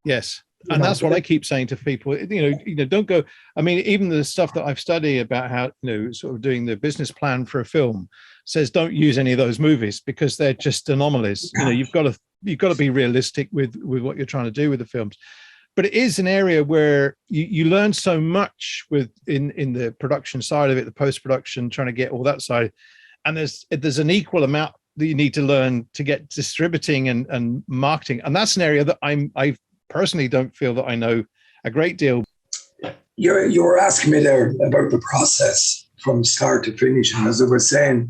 Yes. And that's what I keep saying to people, don't go. I mean, even the stuff that I've studied about how, sort of doing the business plan for a film says don't use any of those movies because they're just anomalies. You've got to be realistic with what you're trying to do with the films. But it is an area where you learn so much in the production side of it, the post-production, trying to get all that side. And there's an equal amount that you need to learn to get distributing and marketing. And that's an area that I personally don't feel that I know a great deal. You were asking me there about the process from start to finish, and as I was saying,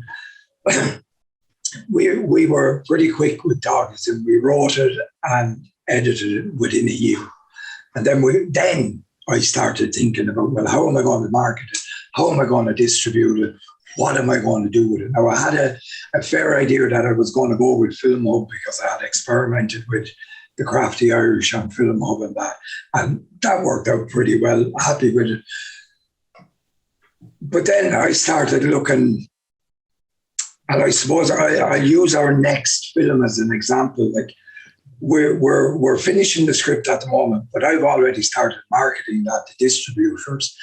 we were pretty quick with Dogs, and we wrote it and edited it within a year. And then I started thinking about, well, how am I going to market it? How am I going to distribute it? What am I going to do with it? Now, I had a fair idea that I was going to go with Film Hub because I had experimented with the Crafty Irish on Film Hub and that worked out pretty well. Happy with it. But then I started looking, and I suppose I use our next film as an example. Like we're finishing the script at the moment, but I've already started marketing that to distributors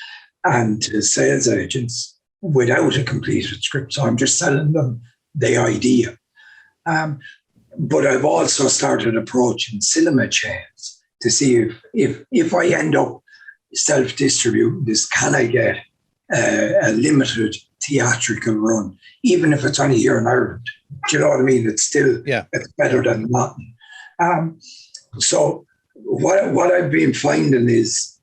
and to sales agents without a completed script. So I'm just selling them the idea. But I've also started approaching cinema chains to see if I end up self-distributing this, can I get a limited theatrical run, even if it's only here in Ireland? Do you know what I mean? It's still it's better than nothing. So what I've been finding is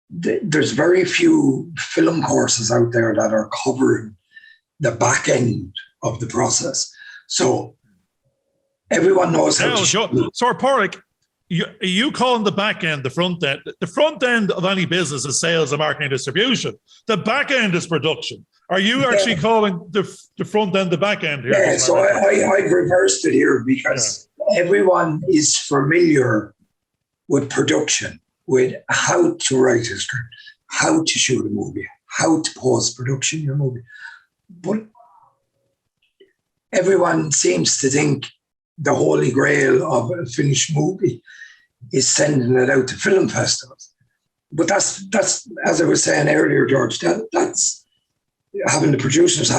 there's very few film courses out there that are covering the back end of the process. So everyone knows how to shoot. So, Pauric, you calling the back end the front end? The front end of any business is sales and marketing and distribution. The back end is production. Are you actually calling the front end the back end here? Yeah, so I've reversed it here because everyone is familiar with production, with how to write a script, how to shoot a movie, how to post-production your movie. But everyone seems to think the holy grail of a finished movie is sending it out to film festivals. But that's as I was saying earlier, George, that's having the producers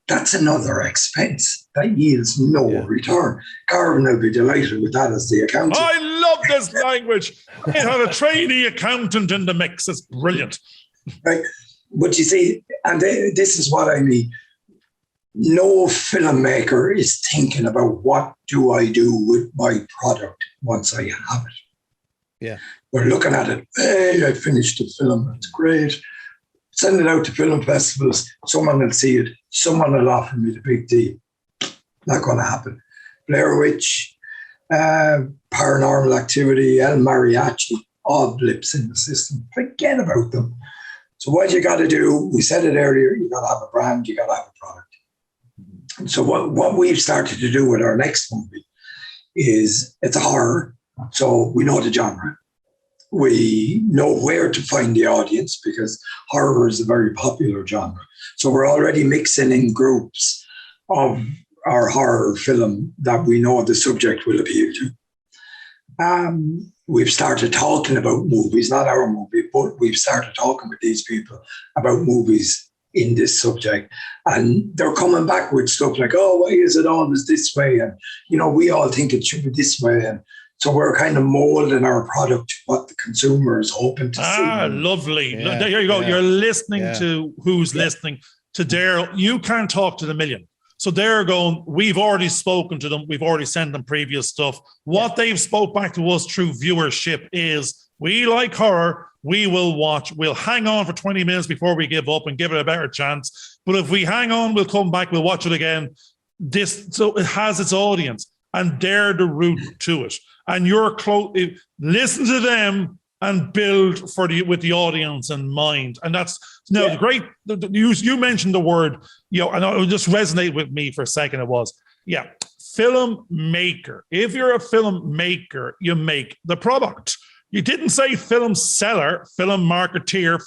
that's another expense that yields no return. Garvin will be delighted with that as the accountant. I love this language. It had a trainee accountant in the mix. It's brilliant. Right. But you see, and this is what I mean. No filmmaker is thinking about what do I do with my product once I have it. Yeah. We're looking at it. Hey, I finished the film. It's great. Send it out to film festivals. Someone will see it. Someone will offer me the big deal. Not going to happen. Blair Witch, Paranormal Activity, El Mariachi, all blips in the system. Forget about them. So what you got to do, we said it earlier, you got to have a brand, you got to have a product. So what we've started to do with our next movie is it's a horror. So we know the genre. We know where to find the audience because horror is a very popular genre. So we're already mixing in groups of our horror film that we know the subject will appeal to. We've started talking about movies, not our movie, but we've started talking with these people about movies in this subject. And they're coming back with stuff like, oh, why is it always this way? And, we all think it should be this way. And so we're kind of molding our product to what the consumer is hoping to see. Lovely. Yeah, there you go. yeah. You're listening to who's listening to Daryl. You can't talk to the million. So they're going, we've already spoken to them. We've already sent them previous stuff. What they've spoke back to us through viewership is we like horror. We will watch. We'll hang on for 20 minutes before we give up and give it a better chance. But if we hang on, we'll come back. We'll watch it again. So it has its audience and they're the route to it. And you're close. Listen to them and build with the audience in mind. And that's the great. You mentioned the word, and it would just resonate with me for a second. It was, filmmaker. If you're a filmmaker, you make the product. You didn't say film seller, film marketeer,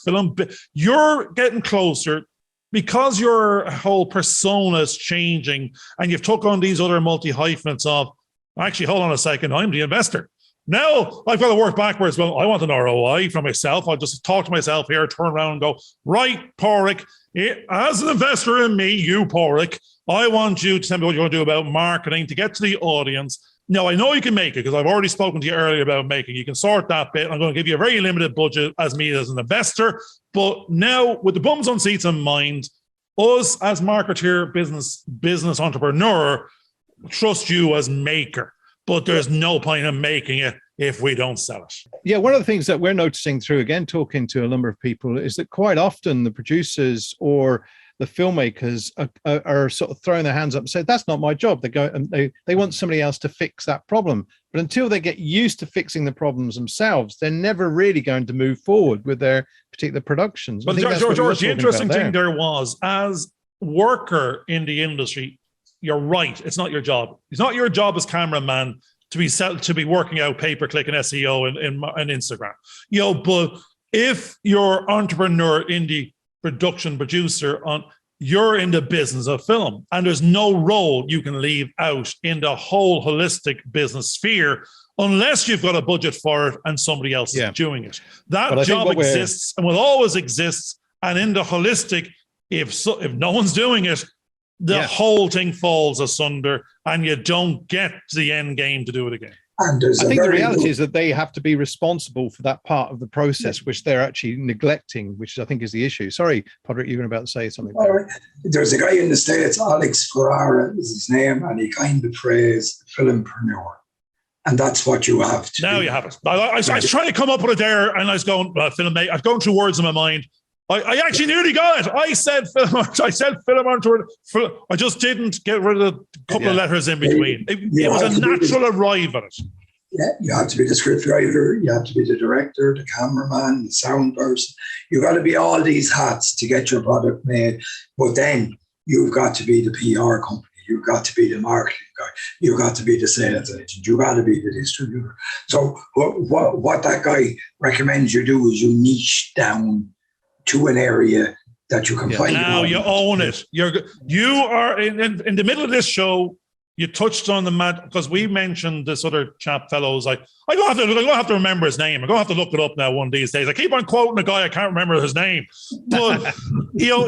you're getting closer because your whole persona is changing and you've took on these other multi-hyphenates of, actually, hold on a second, I'm the investor. Now I've got to work backwards. Well, I want an ROI from myself. I'll just talk to myself here, turn around and go, right, Pauric, as an investor in me, you, Pauric, I want you to tell me what you're going to do about marketing to get to the audience. Now, I know you can make it because I've already spoken to you earlier about making. You can sort that bit. I'm going to give you a very limited budget as me as an investor. But now, with the bums on seats in mind, us as marketeer, business entrepreneur, trust you as maker. But there's no point in making it if we don't sell it. Yeah, one of the things that we're noticing through, again, talking to a number of people, is that quite often the producers or the filmmakers are sort of throwing their hands up and say, that's not my job. They go and they want somebody else to fix that problem. But until they get used to fixing the problems themselves, they're never really going to move forward with their particular productions. But George, the interesting thing there was, as worker in the industry, you're right. It's not your job. It's not your job as cameraman to be working out pay-per-click and SEO and Instagram. But if you're entrepreneur, indie production producer, you're in the business of film, and there's no role you can leave out in the whole holistic business sphere unless you've got a budget for it and somebody else is doing it. That job exists and will always exist. And in the holistic, if no one's doing it, the whole thing falls asunder, and you don't get to the end game to do it again. And I think the reality is that they have to be responsible for that part of the process, which they're actually neglecting, which I think is the issue. Sorry, Pauric, you were about to say something. There's a guy in the States, Alex Ferrara is his name, and he kind of phrased filmpreneur. And that's what you have to do. You have it. I was trying to come up with it there, and I was going, filmmate. I was going through words in my mind. I actually nearly got it. I said film. I said film. I just didn't get rid of a couple of letters in between. It was a natural arrive at it. Yeah, you have to be the scriptwriter. You have to be the director, the cameraman, the sound person. You got to be all these hats to get your product made. But then you've got to be the PR company. You've got to be the marketing guy. You've got to be the sales agent. You've got to be the distributor. So what that guy recommends you do is you niche down to an area that you can find. Now you own it. You are in the middle of this show. You touched on the because we mentioned this other chap fellows. I don't have to remember his name. I'm going to have to look it up now one of these days. I keep on quoting a guy I can't remember his name, but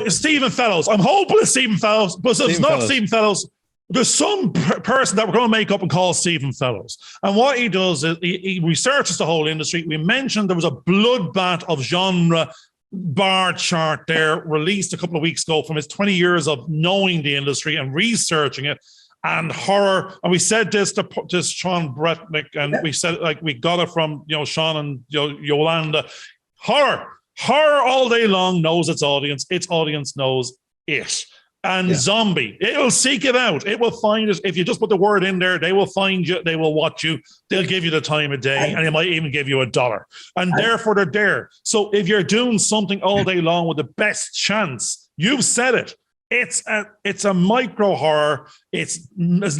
Stephen Fellows. I'm hoping it's Stephen Fellows, but if it's not Stephen Fellows, there's some person that we're going to make up and call Stephen Fellows. And what he does is he researches the whole industry. We mentioned there was a bloodbath of genre bar chart there released a couple of weeks ago from his 20 years of knowing the industry and researching it, and horror. And we said this to Sean Bretnick, and we said, like, we got it from Sean and Yolanda. Horror all day long knows its audience knows it. And zombie, it'll seek it out. It will find it. If you just put the word in there, they will find you. They will watch you. They'll give you the time of day, and they might even give you $1. And therefore, they're there. So if you're doing something all day long with the best chance, you've said it. It's a micro horror. It's as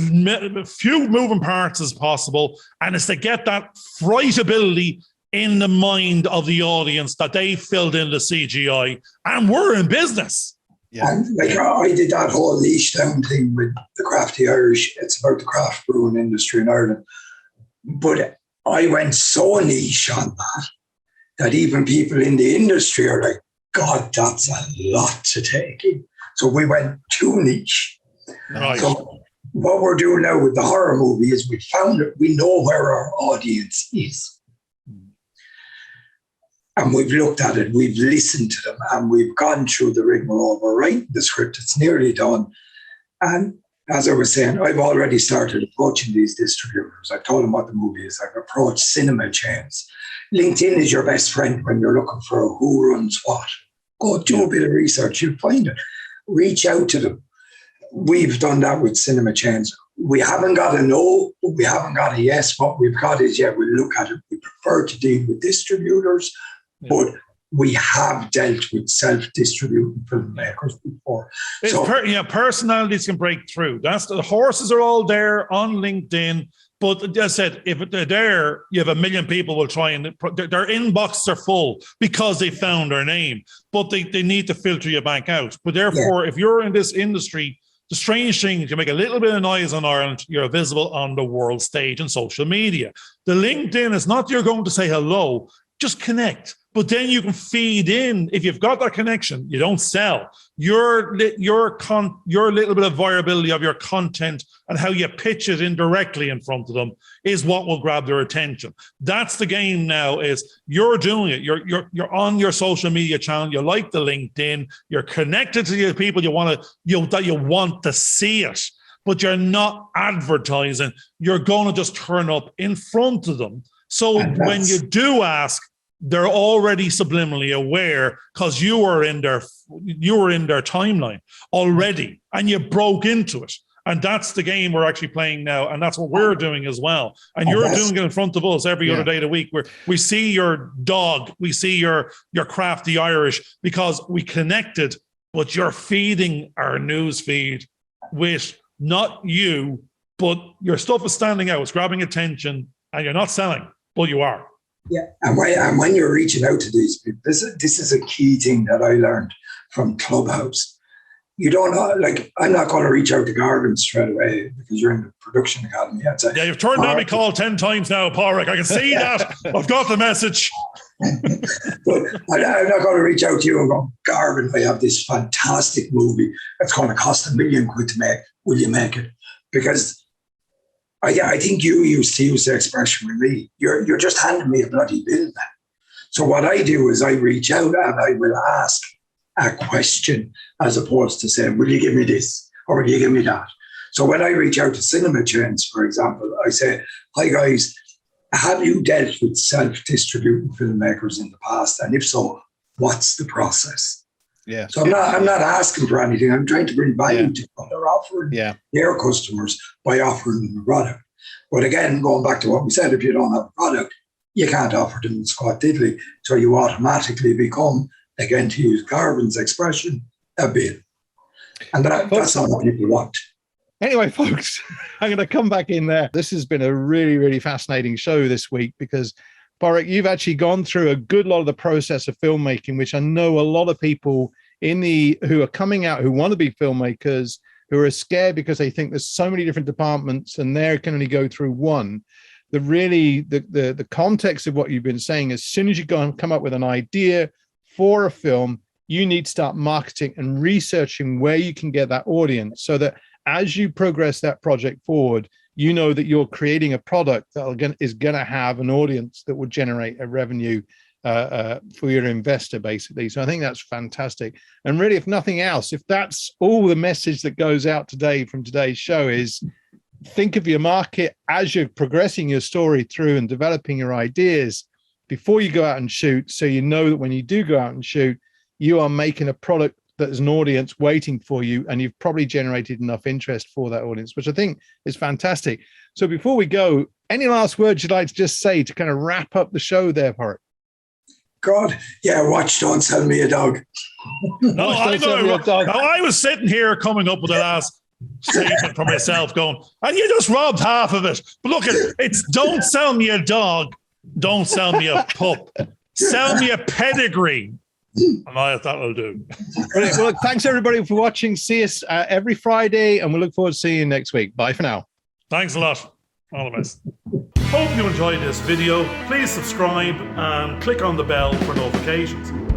few moving parts as possible, and it's to get that frightability in the mind of the audience that they filled in the CGI, and we're in business. Yeah. And I did that whole niche down thing with the Crafty Irish. It's about the craft brewing industry in Ireland. But I went so niche on that even people in the industry are like, God, that's a lot to take in. So we went too niche. Right. So what we're doing now with the horror movie is we found it. We know where our audience is. And we've looked at it, we've listened to them, and we've gone through the rigmarole. We're writing the script, it's nearly done. And as I was saying, I've already started approaching these distributors. I've told them what the movie is. I've approached cinema chains. LinkedIn is your best friend when you're looking for who runs what. Go do a bit of research, you'll find it. Reach out to them. We've done that with cinema chains. We haven't got a no, but we haven't got a yes. What we've got is, we'll look at it. We prefer to deal with distributors. But we have dealt with self-distributing filmmakers before. Personalities can break through. The horses are all there on LinkedIn. But as I said, if they're there, you have 1 million people will try, and their inboxes are full because they found their name. But they need to filter you back out. But therefore, if you're in this industry, the strange thing is you make a little bit of noise on Ireland, you're visible on the world stage and social media. The LinkedIn is not you're going to say hello, just connect. But then you can feed in. If you've got that connection, you don't sell. Your little bit of viability of your content and how you pitch it indirectly in front of them is what will grab their attention. That's the game now. Is you're doing it. You're on your social media channel. You like the LinkedIn. You're connected to the people you want to see it. But you're not advertising. You're going to just turn up in front of them. So when you do ask, they're already subliminally aware because you were in their timeline already, and you broke into it. And that's the game we're actually playing now, and that's what we're doing as well. And you're doing it in front of us every other day of the week, where we see your dog, we see your Crafty Irish, because we connected. But you're feeding our news feed with not you, but your stuff is standing out. It's grabbing attention, and you're not selling, but you are. Yeah, and when you're reaching out to these people, this is a key thing that I learned from Clubhouse. you don't know, like, I'm not going to reach out to Garvin straight away because you're in the production academy. I'd say, yeah, you've turned down my call 10 times now, Pauric. I can see that. I've got the message. But I'm not going to reach out to you and go, Garvin, I have this fantastic movie. It's going to cost £1 million to make. Will you make it? Because I think you used to use the expression with me. You're just handing me a bloody bill now. So what I do is I reach out and I will ask a question as opposed to saying, will you give me this or will you give me that? So when I reach out to cinema chains, for example, I say, hi guys, have you dealt with self-distributing filmmakers in the past? And if so, what's the process? Yeah. So I'm not asking for anything. I'm trying to bring value to what they're offering their customers by offering them a product. But again, going back to what we said, if you don't have a product, you can't offer them in squat diddly. So you automatically become, again, to use Garvin's expression, a bill. And that's not what people want. Anyway, folks, I'm going to come back in there. This has been a really, really fascinating show this week because, Pauric, you've actually gone through a good lot of the process of filmmaking, which I know a lot of people who are coming out, who want to be filmmakers, who are scared because they think there's so many different departments and they can only go through one. The context of what you've been saying, as soon as you go and come up with an idea for a film, you need to start marketing and researching where you can get that audience so that as you progress that project forward, you know that you're creating a product that is going to have an audience that will generate a revenue for your investor, basically. So I think that's fantastic. And really, if nothing else, if that's all the message that goes out today from today's show is think of your market as you're progressing your story through and developing your ideas before you go out and shoot. So you know that when you do go out and shoot, you are making a product that is an audience waiting for you, and you've probably generated enough interest for that audience, which I think is fantastic. So before we go, any last words you'd like to just say to kind of wrap up the show there, Pauric? God, yeah, watch Don't Sell Me a Dog. No, I was sitting here coming up with the last statement for myself going, and you just robbed half of it. But look, it's don't sell me a dog, don't sell me a pup, sell me a pedigree. And that'll do. Brilliant. Well, thanks everybody for watching. See us every Friday, and we look forward to seeing you next week. Bye for now. Thanks a lot. All the best. Hope you enjoyed this video. Please subscribe and click on the bell for notifications.